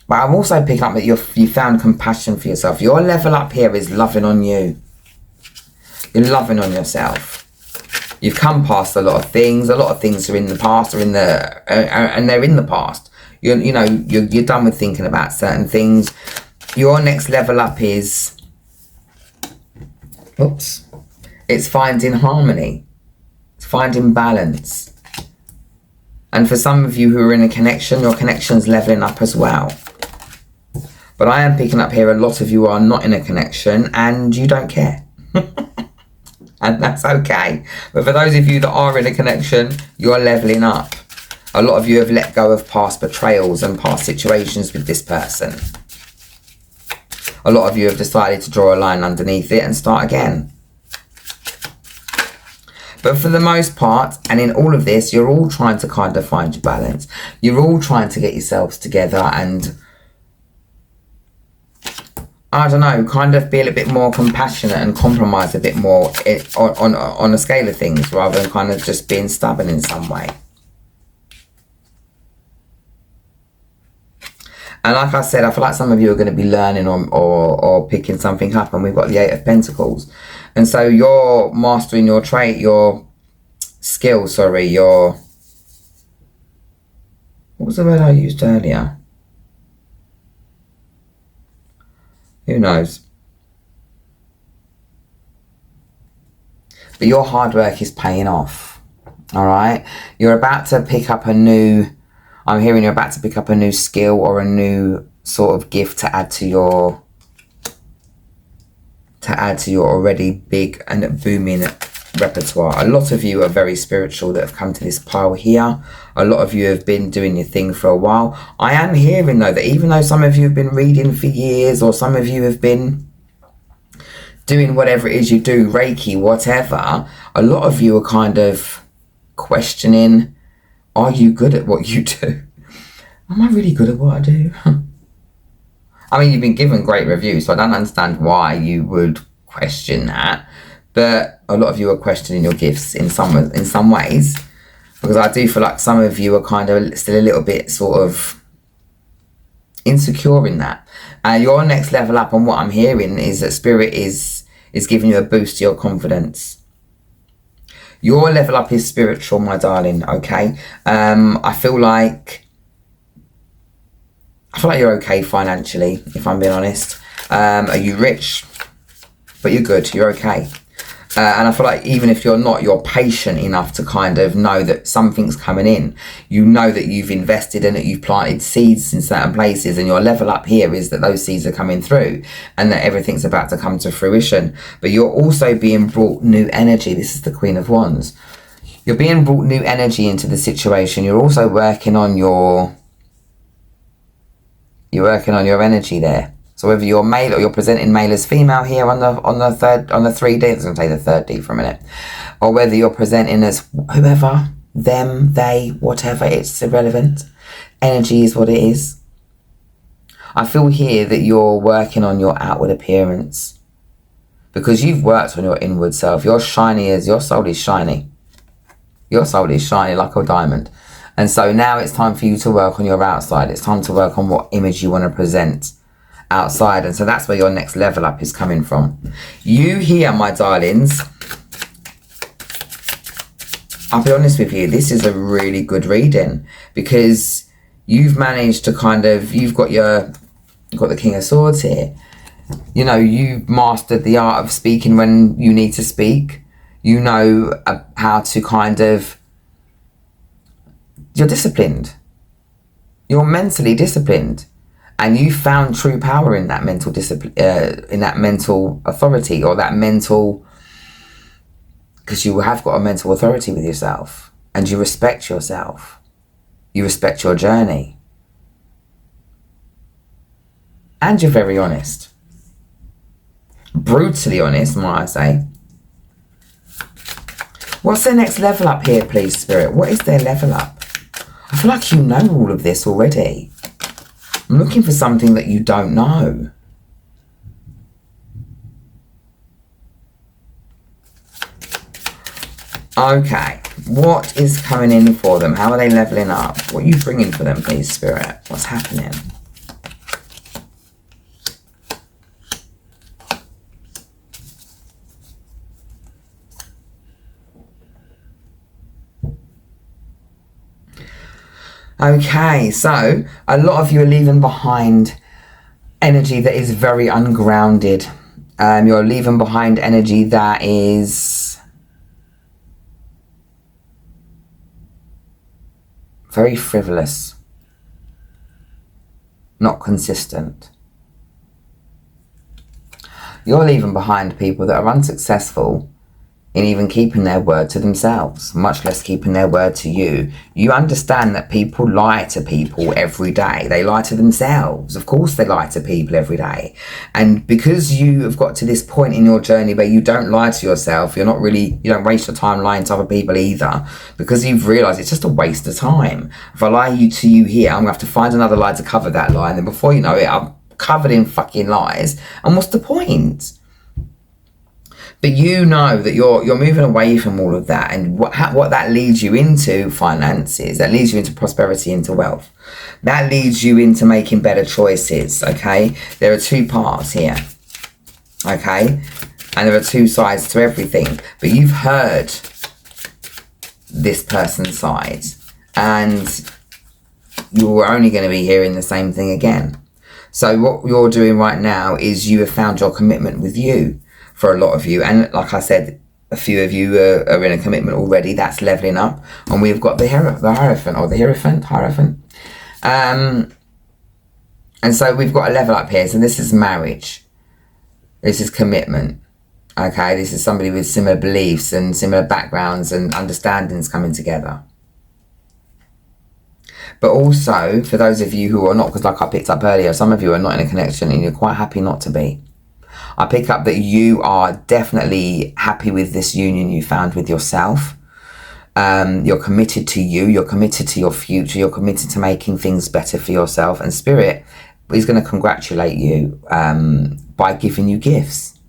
But I'm also picking up that you found compassion for yourself. Your level up here is loving on you. You're loving on yourself. You've come past a lot of things. A lot of things are in the past, and they're in the past. You're done with thinking about certain things. Your next level up is, it's finding harmony. It's finding balance. And for some of you who are in a connection, your connection's leveling up as well. But I am picking up here a lot of you are not in a connection and you don't care. And that's okay. But for those of you that are in a connection, you're leveling up. A lot of you have let go of past betrayals and past situations with this person. A lot of you have decided to draw a line underneath it and start again. But for the most part, and in all of this, you're all trying to kind of find your balance. You're all trying to get yourselves together and, I don't know, kind of be a little bit more compassionate and compromise a bit more on a scale of things, rather than kind of just being stubborn in some way. And like I said, I feel like some of you are going to be learning or picking something up, and we've got the 8 of Pentacles. And so you're mastering your trait, your skill, what was the word I used earlier? Who knows? But your hard work is paying off. All right? You're about to pick up I'm hearing you're about to pick up a new skill or a new sort of gift to add to your already big and booming repertoire. A lot of you are very spiritual that have come to this pile here. A lot of you have been doing your thing for a while. I am hearing though that even though some of you have been reading for years, or some of you have been doing whatever it is you do, Reiki, whatever, a lot of you are kind of questioning, are you good at what you do? Am I really good at what I do? I mean, you've been given great reviews, so I don't understand why you would question that. But a lot of you are questioning your gifts in some ways, because I do feel like some of you are kind of still a little bit sort of insecure in that. Your next level up, and what I'm hearing is that Spirit is giving you a boost to your confidence. Your level up is spiritual, my darling, okay? I feel like you're okay financially, if I'm being honest. Are you rich? But you're good, you're okay. And I feel like even if you're not, you're patient enough to kind of know that something's coming in. You know that you've invested and that you've planted seeds in certain places, and your level up here is that those seeds are coming through and that everything's about to come to fruition. But you're also being brought new energy. This is the Queen of Wands. You're being brought new energy into the situation. You're also working on your energy there. So whether you're male or you're presenting male as female here on the 3D, I was going to say the 3D for a minute, or whether you're presenting as whoever, them, they, whatever, it's irrelevant. Energy is what it is. I feel here that you're working on your outward appearance because you've worked on your inward self. Your soul is shiny. Your soul is shiny like a diamond. And so now it's time for you to work on your outside. It's time to work on what image you want to present outside. And so that's where your next level up is coming from. You here, my darlings, I'll be honest with you, this is a really good reading because you've managed to you've got the King of Swords here. You know, you've mastered the art of speaking when you need to speak. You know how to you're disciplined. You're mentally disciplined. And you found true power in that mental discipline, in that mental authority, or that mental, because you have got a mental authority with yourself, and you respect yourself. You respect your journey. And you're very honest. Brutally honest, might I say. What's their next level up here, please, Spirit? What is their level up? I feel like you know all of this already. I'm looking for something that you don't know. Okay, what is coming in for them? How are they leveling up? What are you bringing for them, please, Spirit? What's happening? Okay, so a lot of you are leaving behind energy that is very ungrounded. You're leaving behind energy that is very frivolous, not consistent. You're leaving behind people that are unsuccessful in even keeping their word to themselves, much less keeping their word to you. You understand that people lie to people every day. They lie to themselves. Of course they lie to people every day. And because you have got to this point in your journey where you don't lie to yourself, you don't waste your time lying to other people either, because you've realised it's just a waste of time. If I lie to you here, I'm going to have to find another lie to cover that lie, and then before you know it, I'm covered in fucking lies. And what's the point? But you know that you're moving away from all of that, and what that leads you into finances, that leads you into prosperity, into wealth. That leads you into making better choices, okay? There are two parts here, okay? And there are two sides to everything. But you've heard this person's side, and you're only going to be hearing the same thing again. So what you're doing right now is you have found your commitment with you. For a lot of you, and like I said, a few of you are in a commitment already. That's leveling up, and we've got the Hierophant. And so we've got a level up here. So this is marriage. This is commitment. Okay, this is somebody with similar beliefs and similar backgrounds and understandings coming together. But also, for those of you who are not, because like I picked up earlier, some of you are not in a connection and you're quite happy not to be. I pick up that you are definitely happy with this union you found with yourself. You're committed to you. You're committed to your future. You're committed to making things better for yourself. And Spirit is going to congratulate you by giving you gifts.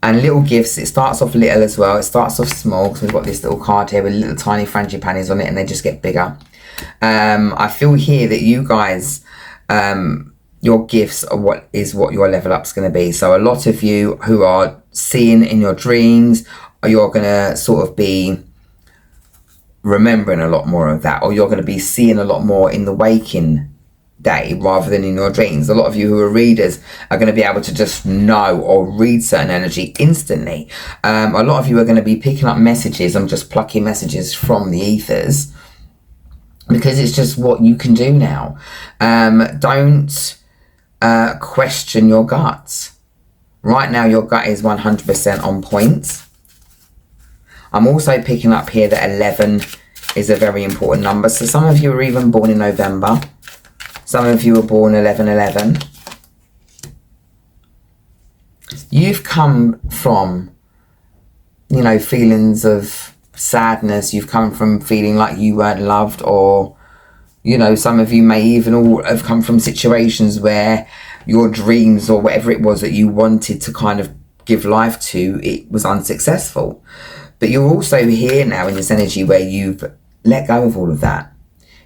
And little gifts, it starts off little as well. It starts off small because we've got this little card here with little tiny frangipanis on it, and they just get bigger. I feel here that you guys... your gifts are what your level up is going to be. So a lot of you who are seeing in your dreams, you're going to sort of be remembering a lot more of that, or you're going to be seeing a lot more in the waking day rather than in your dreams. A lot of you who are readers are going to be able to just know or read certain energy instantly. A lot of you are going to be picking up messages and just plucking messages from the ethers, because it's just what you can do now. Don't question your gut. Right now your gut is 100% on point. I'm also picking up here that 11 is a very important number. So some of you are even born in November. Some of you were born 11/11. You've come from, feelings of sadness. You've come from feeling like you weren't loved, or You know, some of you may even all have come from situations where your dreams or whatever it was that you wanted to kind of give life to, it was unsuccessful. But you're also here now in this energy where you've let go of all of that.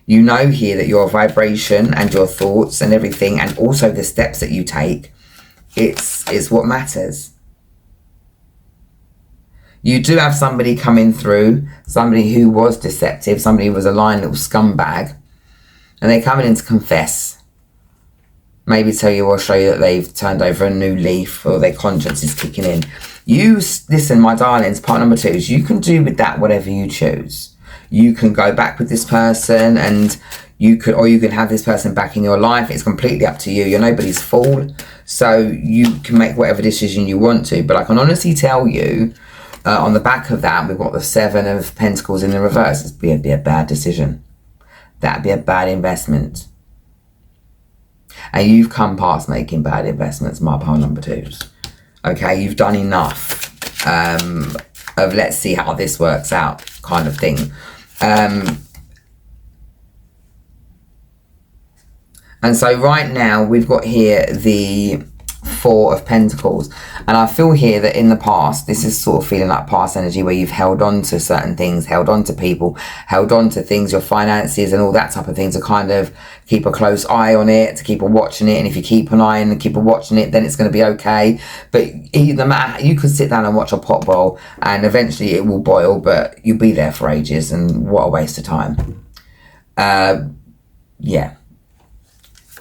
You know here that your vibration and your thoughts and everything, and also the steps that you take, it's what matters. You do have somebody coming through, somebody who was deceptive, somebody who was a lying little scumbag, and they're coming in to confess. Maybe tell you or show you that they've turned over a new leaf, or their conscience is kicking in. Listen, my darlings, part number 2 is you can do with that whatever you choose. You can go back with this person, and you can have this person back in your life. It's completely up to you. You're nobody's fool, so you can make whatever decision you want to. But I can honestly tell you, on the back of that, we've got the 7 of Pentacles in the reverse. It'd be a bad decision. That'd be a bad investment. And you've come past making bad investments, my pile number 2s. Okay, you've done enough of let's see how this works out kind of thing. And so right now we've got here the 4 of Pentacles, and I feel here that in the past, this is sort of feeling like past energy where you've held on to certain things, held on to people, held on to things, your finances and all that type of thing, to kind of keep a close eye on it, to keep a watching it. And if you keep an eye and keep a watching it, then it's going to be okay. But no matter, you could sit down and watch a pot boil and eventually it will boil, but you'll be there for ages, and what a waste of time. Yeah.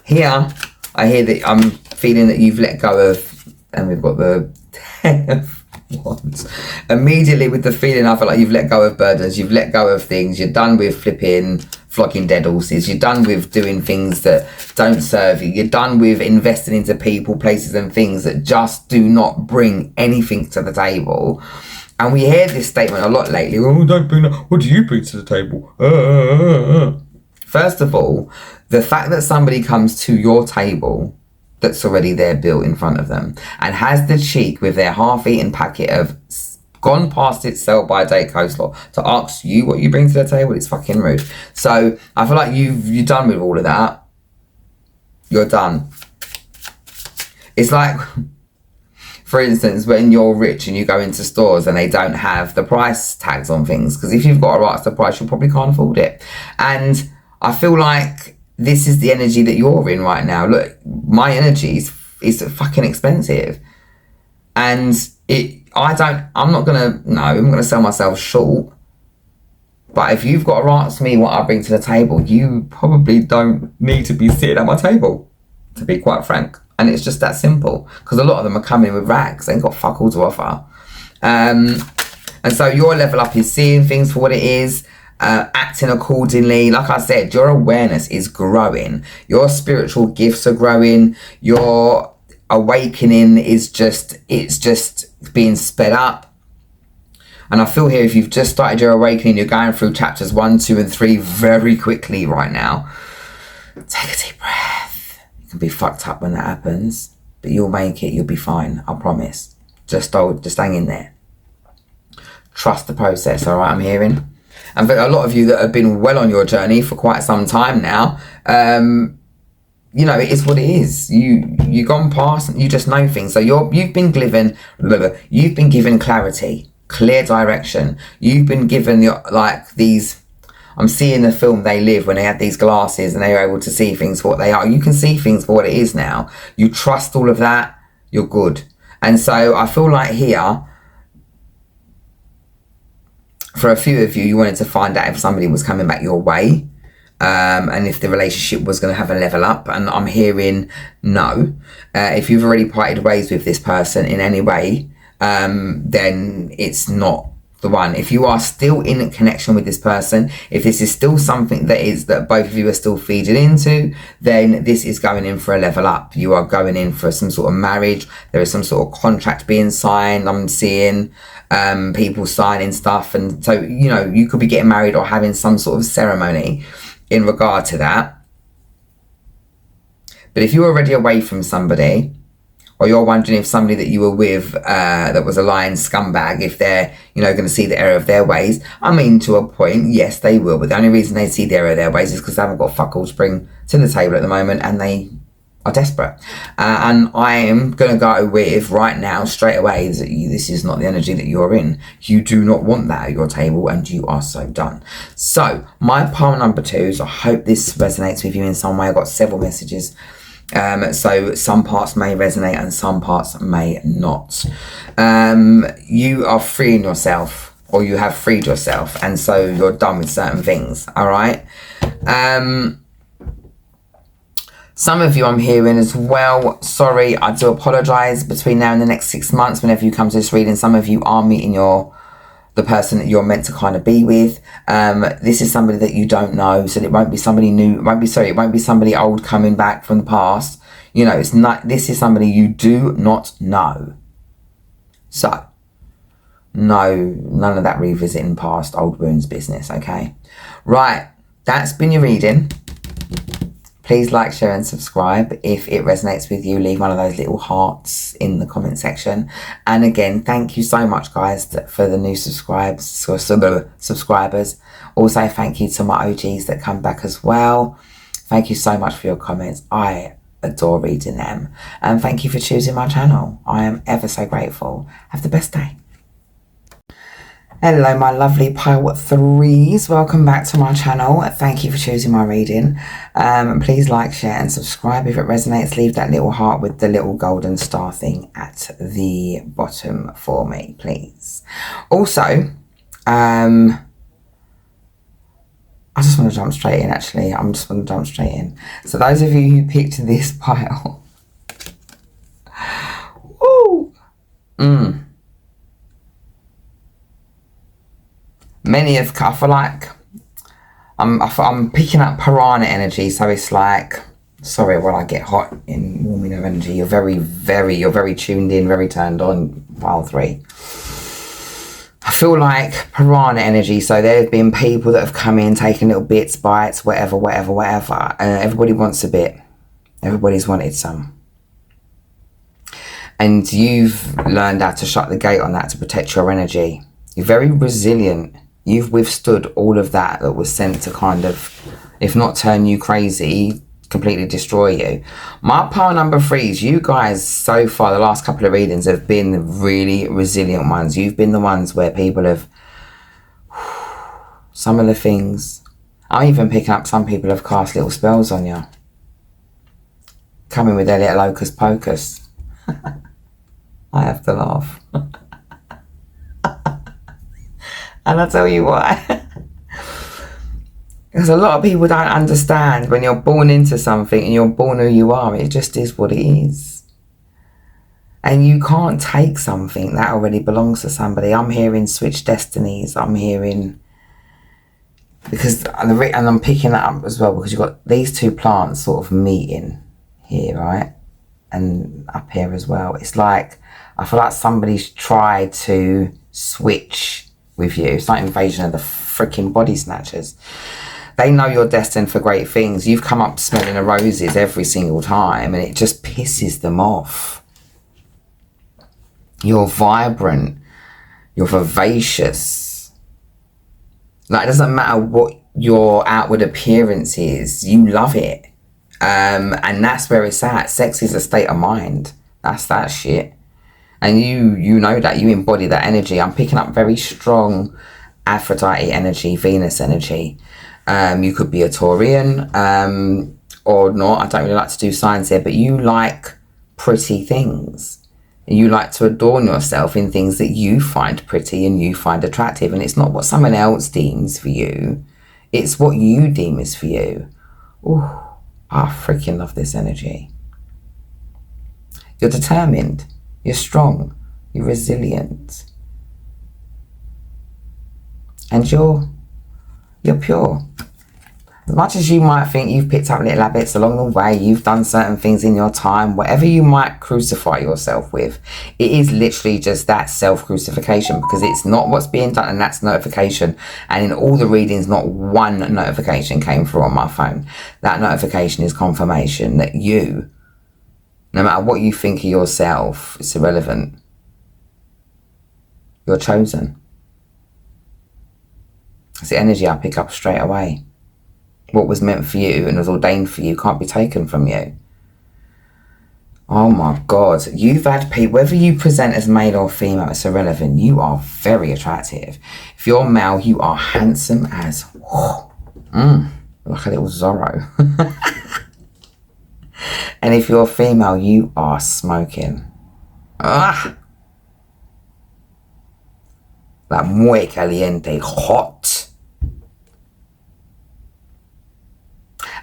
Here, I hear that I'm feeling that you've let go of, and we've got the 10 of Wands. Immediately with the feeling, I feel like you've let go of burdens, you've let go of things, you're done with flogging dead horses, you're done with doing things that don't serve you, you're done with investing into people, places and things that just do not bring anything to the table. And we hear this statement a lot lately, oh, don't bring that, what do you bring to the table? First of all, the fact that somebody comes to your table that's already there built in front of them and has the cheek with their half-eaten packet of gone past its sell-by date coleslaw to ask you what you bring to the table, it's fucking rude. So I feel like you're done with all of that. You're done. It's like, for instance, when you're rich and you go into stores and they don't have the price tags on things, because if you've got to ask the price, you probably can't afford it. And I feel like this is the energy that you're in right now. Look, my energy is fucking expensive. And I'm not going to sell myself short. But if you've got to ask me what I bring to the table, you probably don't need to be sitting at my table, to be quite frank. And it's just that simple. Because a lot of them are coming with rags. They ain't got fuck all to offer. And so your level up is seeing things for what it is. Acting accordingly. Like I said, your awareness is growing, your spiritual gifts are growing, your awakening is just being sped up. And I feel here, if you've just started your awakening, you're going through chapters 1, 2 and 3 very quickly right now. Take a deep breath. You can be fucked up when that happens, but you'll make it, you'll be fine, I promise. Just hang in there, trust the process. All right, I'm hearing. And for a lot of you that have been well on your journey for quite some time now, you know, it is what it is. You've gone past, you just know things. So you've been given clarity, clear direction. You've been given I'm seeing the film They Live when they had these glasses and they were able to see things for what they are. You can see things for what it is now. You trust all of that, you're good. And so I feel like here, for a few of you, you wanted to find out if somebody was coming back your way, and if the relationship was going to have a level up. And I'm hearing no. If you've already parted ways with this person in any way, then it's not the one. If you are still in connection with this person, if this is still something that both of you are still feeding into, then this is going in for a level up. You are going in for some sort of marriage. There is some sort of contract being signed. I'm seeing people signing stuff, and so you could be getting married or having some sort of ceremony in regard to that. But if you're already away from somebody, or you're wondering if somebody that you were with that was a lying scumbag, if they're, you know, going to see the error of their ways. I mean, to a point, yes, they will. But the only reason they see the error of their ways is because they haven't got fuck all to bring to the table at the moment, and they are desperate. And I am going to go with right now, straight away, that this is not the energy that you're in. You do not want that at your table, and you are so done. So, my pile number 2s, I hope this resonates with you in some way. I got several messages. So some parts may resonate and some parts may not. You are freeing yourself, or you have freed yourself, and so you're done with certain things. All right. Some of you I'm hearing as well. Sorry, I do apologize. Between now and the next 6 months, whenever you come to this reading, some of you are meeting the person that you're meant to kind of be with. This is somebody that you don't know, so it won't be somebody new. It won't be somebody old coming back from the past. You know, it's not. This is somebody you do not know. So, no, none of that revisiting past old wounds business. Okay, right. That's been your reading. Please like, share and subscribe. If it resonates with you, leave one of those little hearts in the comment section. And again, thank you so much, guys, for the new subscribers. Also, thank you to my OGs that come back as well. Thank you so much for your comments. I adore reading them. And thank you for choosing my channel. I am ever so grateful. Have the best day. Hello, my lovely pile 3s. Welcome back to my channel. Thank you for choosing my reading. Please like, share and subscribe. If it resonates, leave that little heart with the little golden star thing at the bottom for me, please. Also, I just want to jump straight in, actually. So those of you who picked this pile, woo, many of, I feel like I'm picking up piranha energy, so it's like, sorry, when I get hot in warming of energy, you're very tuned in, very turned on, pile 3. I feel like piranha energy, so there have been people that have come in, taken little bits, bites, whatever, and everybody wants a bit. Everybody's wanted some. And you've learned how to shut the gate on that to protect your energy. You're very resilient. You've withstood all of that was sent to kind of, if not turn you crazy, completely destroy you. My pile number 3s, you guys so far, the last couple of readings have been really resilient ones. You've been the ones where people have, some of the things, I'm even picking up some people have cast little spells on you. Coming with their little hocus pocus. I have to laugh. And I'll tell you why. Because a lot of people don't understand when you're born into something and you're born who you are. It just is what it is. And you can't take something that already belongs to somebody. I'm hearing switch destinies. I'm hearing... and I'm picking that up as well because you've got these two plants sort of meeting here, right? And up here as well. It's like, I feel like somebody's tried to switch with you. It's like invasion of the freaking body snatchers. They know you're destined for great things. You've come up smelling of roses every single time and it just pisses them off. You're vibrant. You're vivacious. Like, it doesn't matter what your outward appearance is. You love it. And that's where it's at. Sex is a state of mind. That's that shit. And you know that, you embody that energy. I'm picking up very strong Aphrodite energy, Venus energy. You could be a Taurian or not. I don't really like to do signs here, but you like pretty things. You like to adorn yourself in things that you find pretty and you find attractive. And it's not what someone else deems for you. It's what you deem is for you. Ooh, I freaking love this energy. You're determined. You're strong, you're resilient, and you're pure. As much as you might think you've picked up little habits along the way, you've done certain things in your time, whatever you might crucify yourself with, it is literally just that self-crucifixion, because it's not what's being done, and that's notification. And in all the readings, not one notification came through on my phone. That notification is confirmation that you No matter what you think of yourself, it's irrelevant. You're chosen. It's the energy I pick up straight away. What was meant for you and was ordained for you can't be taken from you. Oh my God. You've had people, whether you present as male or female, it's irrelevant. You are very attractive. If you're male, you are handsome as... like a little Zorro. And if you're female, you are smoking. Like muy caliente, hot.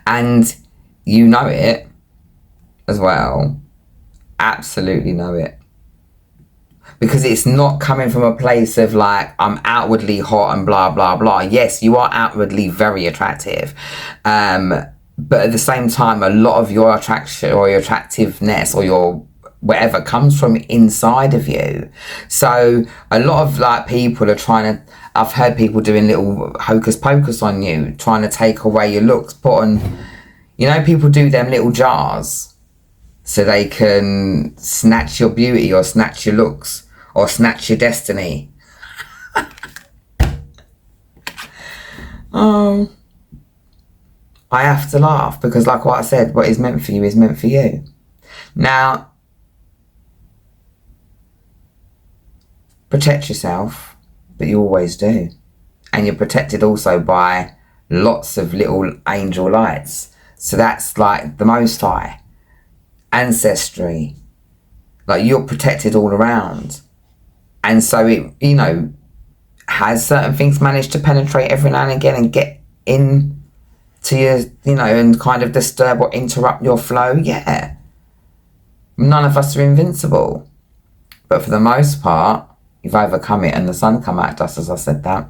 And you know it as well. Absolutely know it. Because it's not coming from a place of like, I'm outwardly hot and blah, blah, blah. Yes, you are outwardly very attractive. But at the same time, a lot of your attraction or your attractiveness or your whatever comes from inside of you. So a lot of like people are trying to, I've heard people doing little hocus pocus on you, trying to take away your looks, put on, you know, people do them little jars so they can snatch your beauty or snatch your looks or snatch your destiny. I have to laugh because like what I said, what is meant for you is meant for you. Now, protect yourself, but you always do. And you're protected also by lots of little angel lights. So that's like the Most High, ancestry. Like you're protected all around. And so it, you know, has certain things managed to penetrate every now and again and get in to your, you know, and kind of disturb or interrupt your flow? Yeah. None of us are invincible. But for the most part, you've overcome it and the sun come out just as I said that.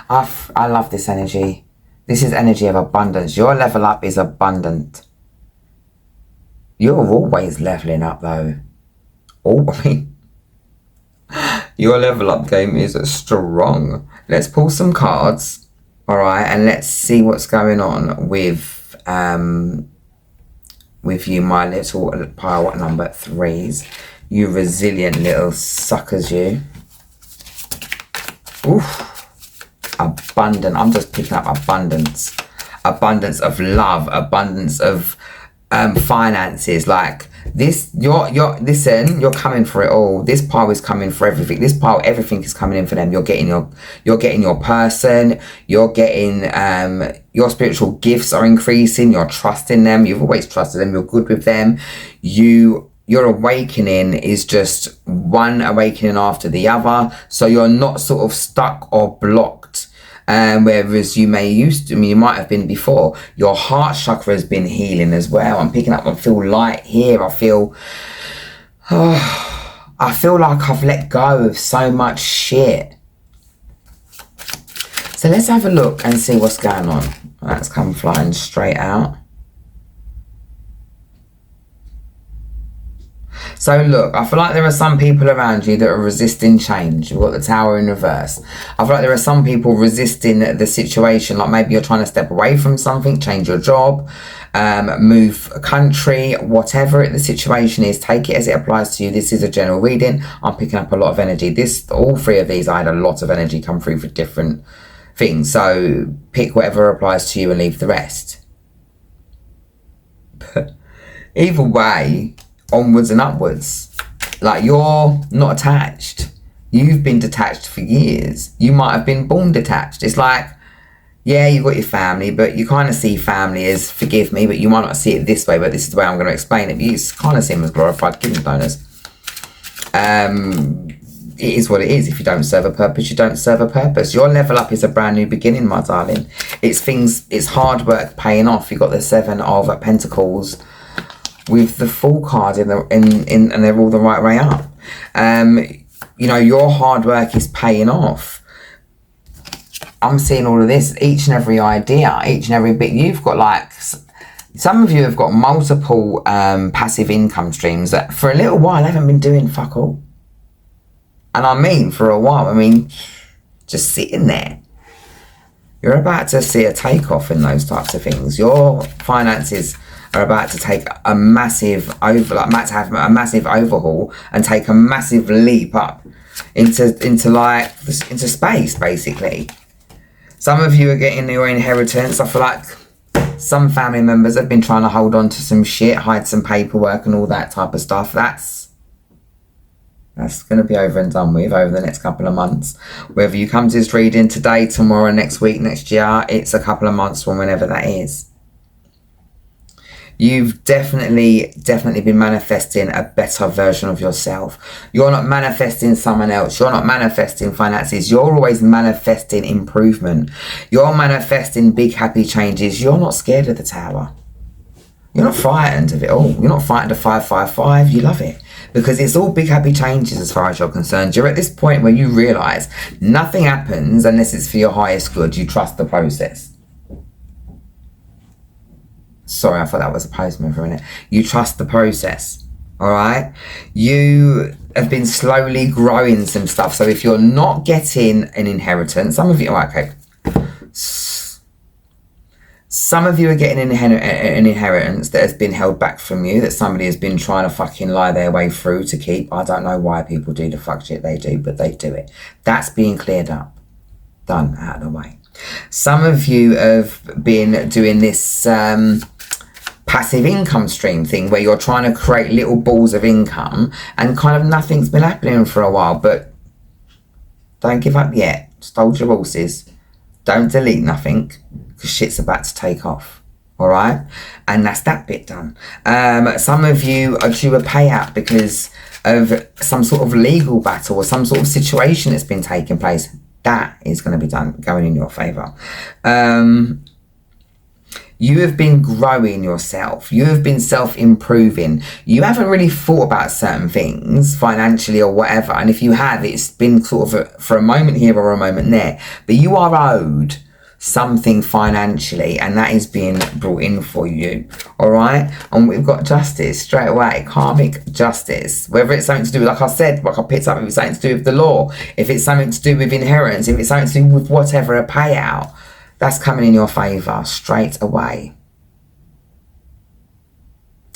I love this energy. This is energy of abundance. Your level up is abundant. You're always leveling up though. Your level up game is strong. Let's pull some cards. All right, and let's see what's going on with you, my little pile number 3s. You resilient little suckers, you. Oof. Abundant. I'm just picking up abundance. Abundance of love. Abundance of finances. Like this, listen, you're coming for it all. This pile is coming for everything. This pile, everything is coming in for them. You're getting your person. You're getting your spiritual gifts are increasing. You're trusting them. You've always trusted them. You're good with them. Your awakening is just one awakening after the other. So you're not sort of stuck or blocked. Whereas you might have been before. Your heart chakra has been healing as well. I'm picking up, I feel light here. I feel like I've let go of so much shit. So let's have a look and see what's going on. That's come flying straight out. So look, I feel like there are some people around you that are resisting change. We've got the Tower in reverse. I feel like there are some people resisting the situation. Like maybe you're trying to step away from something, change your job, move a country, whatever the situation is, take it as it applies to you. This is a general reading. I'm picking up a lot of energy. All 3 of these, I had a lot of energy come through for different things. So pick whatever applies to you and leave the rest. But either way, onwards and upwards. Like you're not attached. You've been detached for years. You might have been born detached. It's like, yeah, you've got your family, but you kind of see family as, forgive me, but you might not see it this way, but this is the way I'm going to explain it. But you kind of see them as glorified kidney donors. It is what it is. If you don't serve a purpose, you don't serve a purpose. Your level up is a brand new beginning, my darling. It's hard work paying off. You've got the 7 of Pentacles with the Fool card and they're all the right way up. You know, your hard work is paying off. I'm seeing all of this, each and every idea, each and every bit. You've got like, some of you have got multiple passive income streams that for a little while haven't been doing fuck all. And I mean for a while, I mean, just sitting there. You're about to see a takeoff in those types of things. Your finances are about to take a massive overhaul and take a massive leap up into space, basically. Some of you are getting your inheritance. I feel like some family members have been trying to hold on to some shit, hide some paperwork and all that type of stuff. That's going to be over and done with over the next couple of months. Whether you come to this reading today, tomorrow, next week, next year, it's a couple of months from whenever that is. You've definitely been manifesting a better version of yourself. You're not manifesting someone else. You're not manifesting finances. You're always manifesting improvement. You're manifesting big happy changes. You're not scared of the tower. You're not frightened of it all. You're not frightened of 555. You love it. Because it's all big happy changes as far as you're concerned. You're at this point where you realise nothing happens unless it's for your highest good. You trust the process. Sorry, I thought that was a postman for a minute. You trust the process, all right? You have been slowly growing some stuff. So if you're not getting an inheritance, some of you, okay. Some of you are getting an inheritance that has been held back from you, that somebody has been trying to fucking lie their way through to keep. I don't know why people do the fuck shit they do, but they do it. That's being cleared up. Done, out of the way. Some of you have been doing this passive income stream thing where you're trying to create little balls of income and kind of nothing's been happening for a while, but don't give up yet. Just hold your horses. Don't delete nothing because shit's about to take off. All right? And that's that bit done. Some of you are due a payout because of some sort of legal battle or some sort of situation that's been taking place. That is going to be done, going in your favour. You have been growing yourself. You have been self-improving. You haven't really thought about certain things financially or whatever. And if you have, it's been sort of for a moment here or a moment there. But you are owed something financially, and that is being brought in for you. All right? And we've got justice straight away. Karmic justice. Whether it's something to do with, like I said, like I picked up, if it's something to do with the law, if it's something to do with inheritance, if it's something to do with whatever, a payout, that's coming in your favour straight away.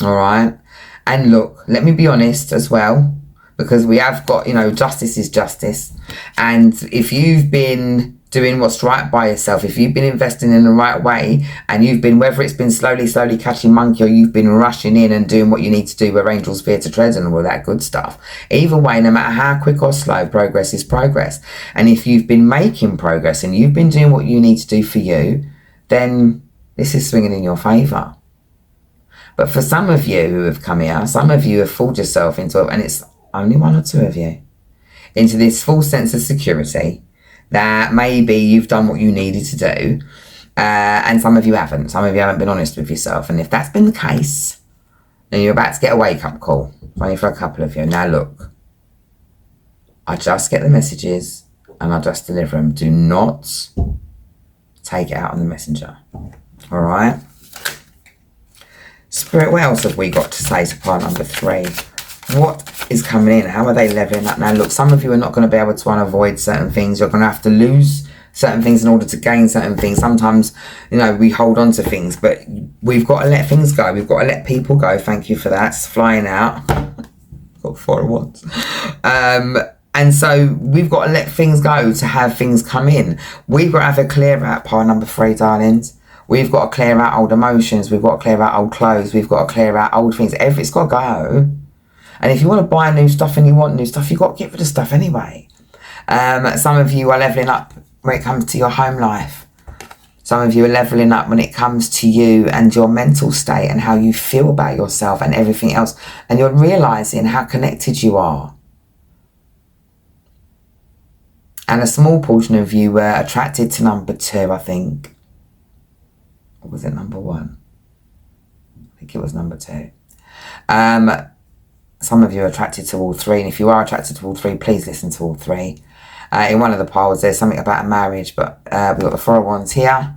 All right? And look, let me be honest as well, because we have got, justice is justice. And if you've been doing what's right by yourself, if you've been investing in the right way, and you've been, whether it's been slowly catching monkey, or you've been rushing in and doing what you need to do where angels fear to tread and all that good stuff, either way, no matter how quick or slow, progress is progress. And if you've been making progress and you've been doing what you need to do for you, then this is swinging in your favour. But for some of you who have come here, some of you have fooled yourself into, and it's only one or two of you, into this false sense of security that maybe you've done what you needed to do, and some of you haven't. Some of you haven't been honest with yourself. And if that's been the case, then you're about to get a wake-up call. Only for a couple of you. Now look, I just get the messages and I just deliver them. Do not take it out on the messenger. All right? Spirit, what else have we got to say to part number 3? What is coming in? How are they leveling up? Now look, some of you are not going to be able to unavoid certain things. You're going to have to lose certain things in order to gain certain things. Sometimes, we hold on to things, but we've got to let things go. We've got to let people go. Thank you for that. It's flying out. Got 4 at once. And so we've got to let things go to have things come in. We've got to have a clear out, part number 3, darlings. We've got to clear out old emotions. We've got to clear out old clothes. We've got to clear out old things. Everything's got to go. And if you want to buy new stuff and you want new stuff, you've got to get rid of stuff anyway. Some of you are levelling up when it comes to your home life. Some of you are levelling up when it comes to you and your mental state and how you feel about yourself and everything else. And you're realising how connected you are. And a small portion of you were attracted to number 2, I think. Or was it number 1? I think it was number 2. Some of you are attracted to all 3, and if you are attracted to all 3, please listen to all 3. In one of the piles, there's something about a marriage, but we've got the 4 of Wands here,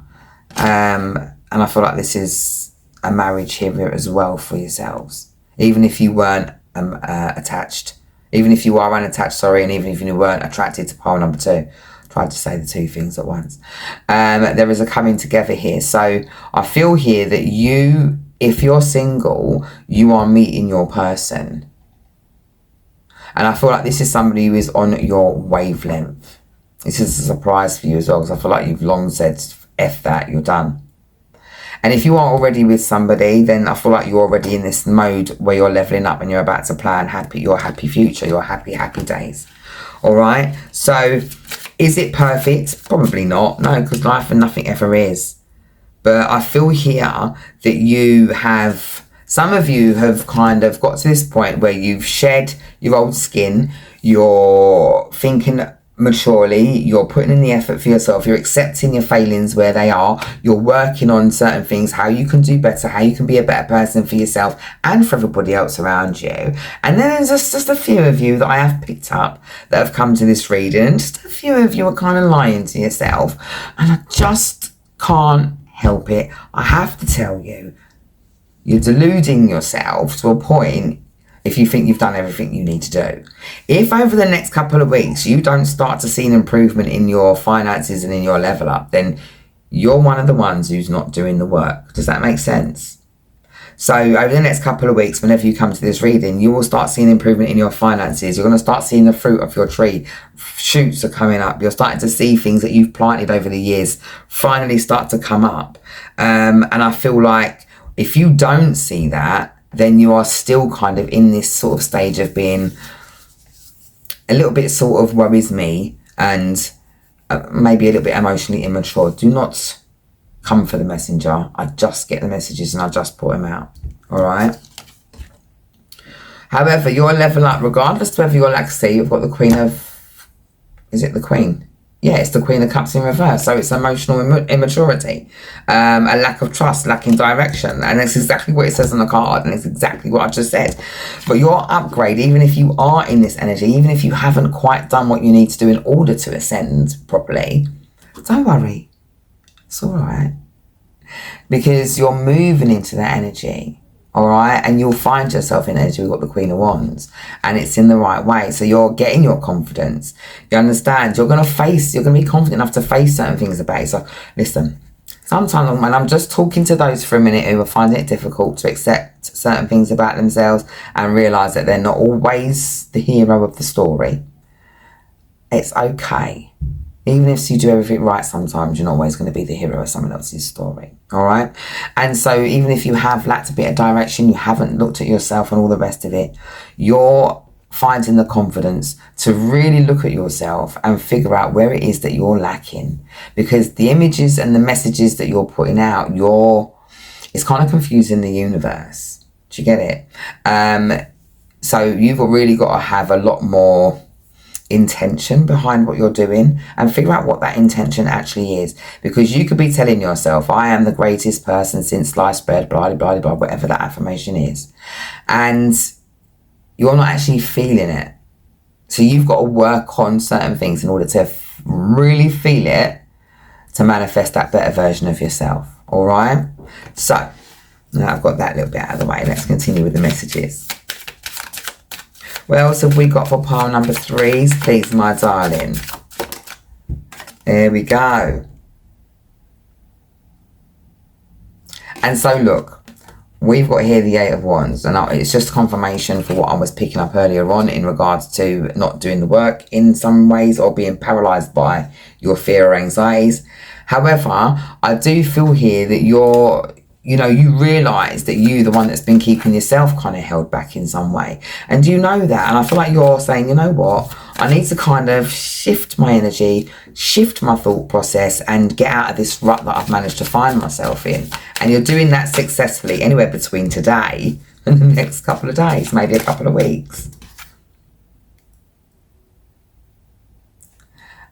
and I feel like this is a marriage here as well for yourselves. Even if you weren't attached, even if you are unattached, and even if you weren't attracted to pile number 2. Tried to say the 2 things at once. There is a coming together here. So I feel here that you if you're single, you are meeting your person. And I feel like this is somebody who is on your wavelength. This is a surprise for you as well, because I feel like you've long said, F that, you're done. And if you are already with somebody, then I feel like you're already in this mode where you're leveling up and you're about to plan your happy future, your happy days. All right? So, is it perfect? Probably not. No, because life and nothing ever is. But I feel here that you have, some of you have kind of got to this point where you've shed your old skin, you're thinking maturely, you're putting in the effort for yourself, you're accepting your failings where they are, you're working on certain things, how you can do better, how you can be a better person for yourself and for everybody else around you. And then there's just a few of you that I have picked up that have come to this reading, and just a few of you are kind of lying to yourself, and I just can't help it. I have to tell you, you're deluding yourself to a point if you think you've done everything you need to do. If over the next couple of weeks you don't start to see an improvement in your finances and in your level up, then you're one of the ones who's not doing the work. Does that make sense? So over the next couple of weeks, whenever you come to this reading, you will start seeing improvement in your finances. You're going to start seeing the fruit of your tree. Shoots are coming up. You're starting to see things that you've planted over the years finally start to come up. And I feel like if you don't see that, then you are still kind of in this sort of stage of being a little bit sort of worries me and maybe a little bit emotionally immature. Do not come for the messenger. I just get the messages and I just put them out. All right. However, your level up, regardless of whether you're like, see, you've got the Queen of, is it the Queen? Yeah, it's the Queen of Cups in reverse. So it's emotional immaturity, a lack of trust, lacking direction. And that's exactly what it says on the card. And it's exactly what I just said. But your upgrade, even if you are in this energy, even if you haven't quite done what you need to do in order to ascend properly, don't worry. It's all right. Because you're moving into that energy. All right, and you'll find yourself in energy. We've got the Queen of Wands, and it's in the right way. So you're getting your confidence. You understand? You're going to be confident enough to face certain things about it. So listen, sometimes when I'm just talking to those for a minute who are finding it difficult to accept certain things about themselves and realise that they're not always the hero of the story, it's okay. Even if you do everything right, sometimes you're not always going to be the hero of someone else's story. All right? And so even if you have lacked a bit of direction, you haven't looked at yourself and all the rest of it, you're finding the confidence to really look at yourself and figure out where it is that you're lacking. Because the images and the messages that you're putting out, it's kind of confusing the universe. Do you get it? So you've really got to have a lot more intention behind what you're doing and figure out what that intention actually is, because you could be telling yourself, I am the greatest person since sliced bread, blah blah blah, whatever that affirmation is, and you're not actually feeling it. So you've got to work on certain things in order to really feel it, to manifest that better version of yourself. All right, so now I've got that little bit out of the way, let's continue with the messages. What else have we got for pile number 3s, please, my darling? There we go. And so, look, we've got here the 8 of Wands. And it's just confirmation for what I was picking up earlier on in regards to not doing the work in some ways or being paralysed by your fear or anxieties. However, I do feel here that you realise that you're the one that's been keeping yourself kind of held back in some way. And you know that. And I feel like you're saying, you know what? I need to kind of shift my energy, shift my thought process and get out of this rut that I've managed to find myself in. And you're doing that successfully anywhere between today and the next couple of days, maybe a couple of weeks.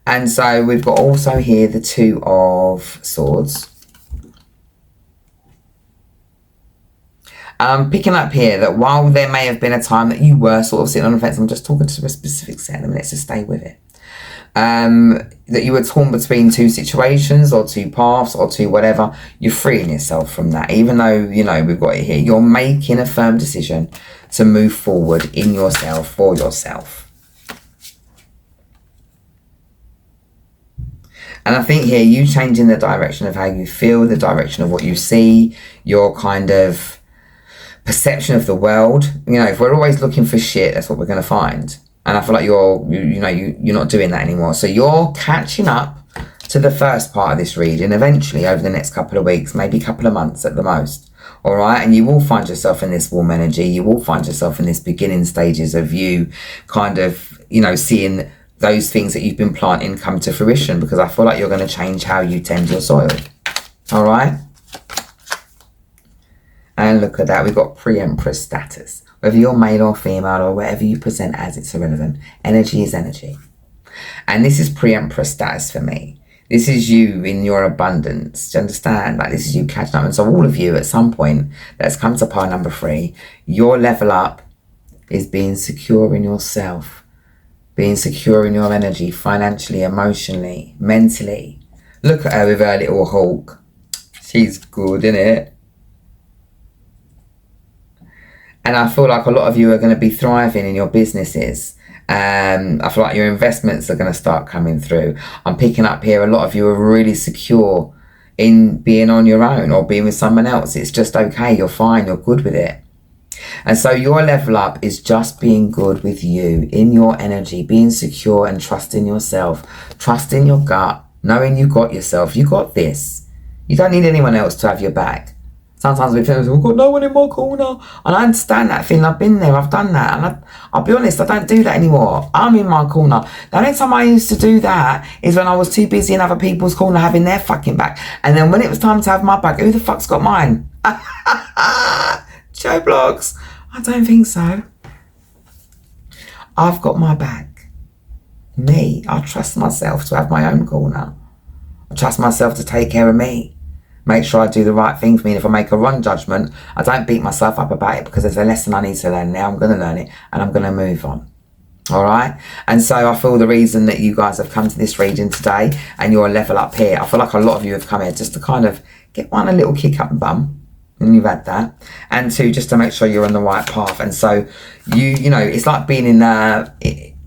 And so we've got also here the 2 of Swords. I'm picking up here that while there may have been a time that you were sort of sitting on the fence, I'm just talking to a specific set of them, let's just stay with it. That you were torn between 2 situations or 2 paths or 2 whatever, you're freeing yourself from that. Even though, we've got it here, you're making a firm decision to move forward in yourself, for yourself. And I think here, you changing the direction of how you feel, the direction of what you see, you're kind of perception of the world. You know, if we're always looking for shit, that's what we're going to find. And I feel like you're not doing that anymore. So you're catching up to the first part of this reading eventually over the next couple of weeks, maybe a couple of months at the most. All right. And you will find yourself in this warm energy. You will find yourself in this beginning stages of you kind of, you know, seeing those things that you've been planting come to fruition, because I feel like you're going to change how you tend your soil. All right. And look at that. We've got pre-empress status. Whether you're male or female or whatever you present as, it's irrelevant. Energy is energy. And this is pre-empress status for me. This is you in your abundance. Do you understand? Like, this is you catching up. And so all of you at some point, let's come to pile number 3. Your level up is being secure in yourself. Being secure in your energy, financially, emotionally, mentally. Look at her with her little hawk. She's good, isn't it? And I feel like a lot of you are going to be thriving in your businesses. I feel like your investments are going to start coming through. I'm picking up here a lot of you are really secure in being on your own or being with someone else. It's just okay. You're fine. You're good with it. And so your level up is just being good with you in your energy, being secure and trusting yourself, trusting your gut, knowing you got yourself. You got this. You don't need anyone else to have your back. Sometimes we feel, we've got no one in my corner. And I understand that feeling. I've been there. I've done that. And I'll be honest, I don't do that anymore. I'm in my corner. The only time I used to do that is when I was too busy in other people's corner having their fucking back. And then when it was time to have my back, who the fuck's got mine? Joe Blogs. I don't think so. I've got my back. Me. I trust myself to have my own corner. I trust myself to take care of me. Make sure I do the right thing for me. And if I make a wrong judgment, I don't beat myself up about it, because there's a lesson I need to learn now. I'm going to learn it and I'm going to move on. All right. And so I feel the reason that you guys have come to this reading today and you're a level up here, I feel like a lot of you have come here just to kind of get one, a little kick up the bum. And you've had that. And 2, just to make sure you're on the right path. And so you know, it's like being in the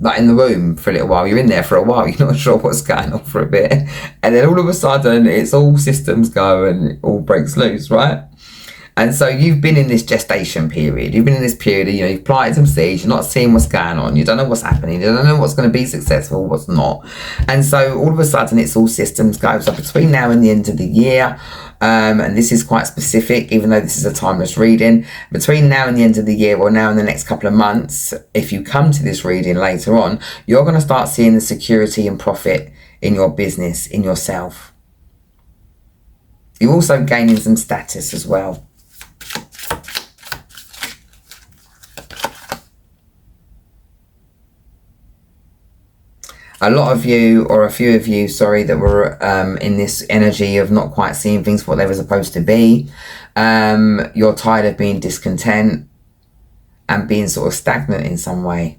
room for a little while. You're in there for a while. You're not sure what's going on for a bit. And then all of a sudden, it's all systems go and it all breaks loose, right? And so you've been in this gestation period. You've been in this period, you know, you've planted some seeds. You're not seeing what's going on. You don't know what's happening. You don't know what's going to be successful, what's not. And so all of a sudden, it's all systems go. So between now and the end of the year, and this is quite specific, even though this is a timeless reading, between now and the end of the year, or now in the next couple of months, if you come to this reading later on, you're going to start seeing the security and profit in your business, in yourself. You're also gaining some status as well. A lot of you, or a few of you, sorry, that were in this energy of not quite seeing things for what they were supposed to be. You're tired of being discontent and being sort of stagnant in some way.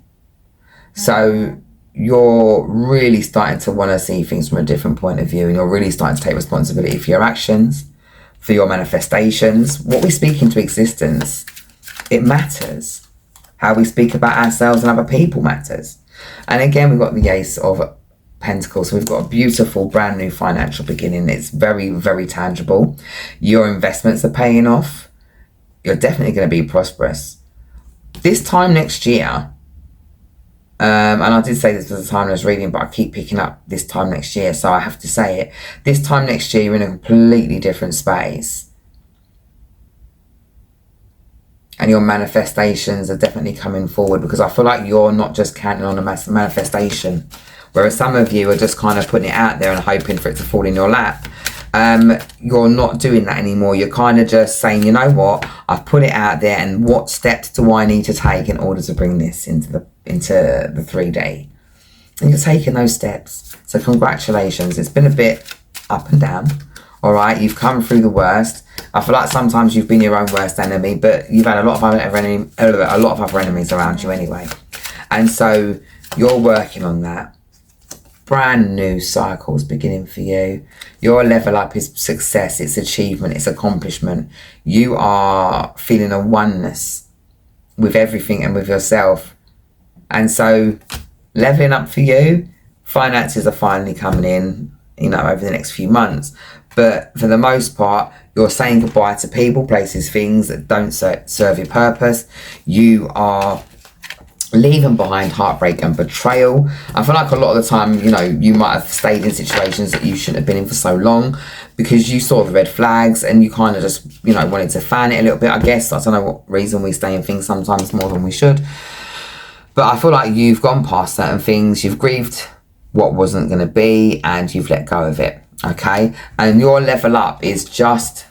So you're really starting to want to see things from a different point of view, and you're really starting to take responsibility for your actions, for your manifestations. What we speak into existence, it matters. How we speak about ourselves and other people matters. And again, we've got the Ace of Pentacles. So we've got a beautiful brand new financial beginning. It's very, very tangible. Your investments are paying off. You're definitely going to be prosperous. This time next year, and I did say this was a timeless reading, but I keep picking up this time next year, so I have to say it. This time next year, you're in a completely different space. And your manifestations are definitely coming forward, because I feel like you're not just counting on a massive manifestation, whereas some of you are just kind of putting it out there and hoping for it to fall in your lap. You're not doing that anymore. You're kind of just saying, you know what, I've put it out there, and what steps do I need to take in order to bring this into the 3D? And you're taking those steps. So congratulations. It's been a bit up and down. All right, you've come through the worst. I feel like sometimes you've been your own worst enemy, but you've had a lot of other enemies around you anyway. And so you're working on that. Brand new cycles beginning for you. Your level up is success, it's achievement, it's accomplishment. You are feeling a oneness with everything and with yourself. And so leveling up for you, finances are finally coming in, you know, over the next few months. But for the most part, You're saying goodbye to people, places, things that don't serve your purpose. You are leaving behind heartbreak and betrayal. I feel like a lot of the time, you know, you might have stayed in situations that you shouldn't have been in for so long because you saw the red flags and you kind of just, you know, wanted to fan it a little bit, I guess. I don't know what reason we stay in things sometimes more than we should. But I feel like you've gone past certain things. You've grieved what wasn't going to be and you've let go of it, okay? And your level up is just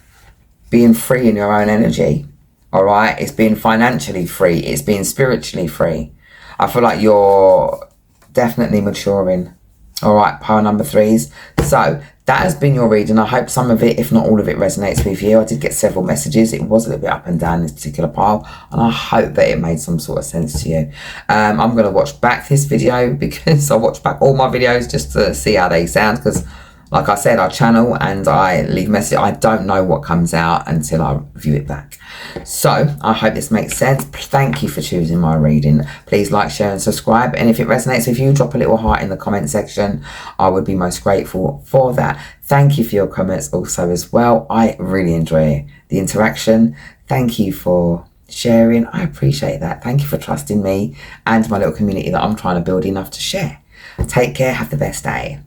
being free in your own energy. All right, it's being financially free. It's being spiritually free. I feel like you're definitely maturing. All right, pile number 3s. So that has been your reading. I hope some of it, if not all of it, resonates with you. I did get several messages. It was a little bit up and down this particular pile, and I hope that it made some sort of sense to you. I'm going to watch back this video because I watch back all my videos just to see how they sound, because like I said, I channel and I leave messages. I don't know what comes out until I view it back. So I hope this makes sense. Thank you for choosing my reading. Please like, share and subscribe. And if it resonates with you, drop a little heart in the comment section. I would be most grateful for that. Thank you for your comments also as well. I really enjoy the interaction. Thank you for sharing. I appreciate that. Thank you for trusting me and my little community that I'm trying to build enough to share. Take care. Have the best day.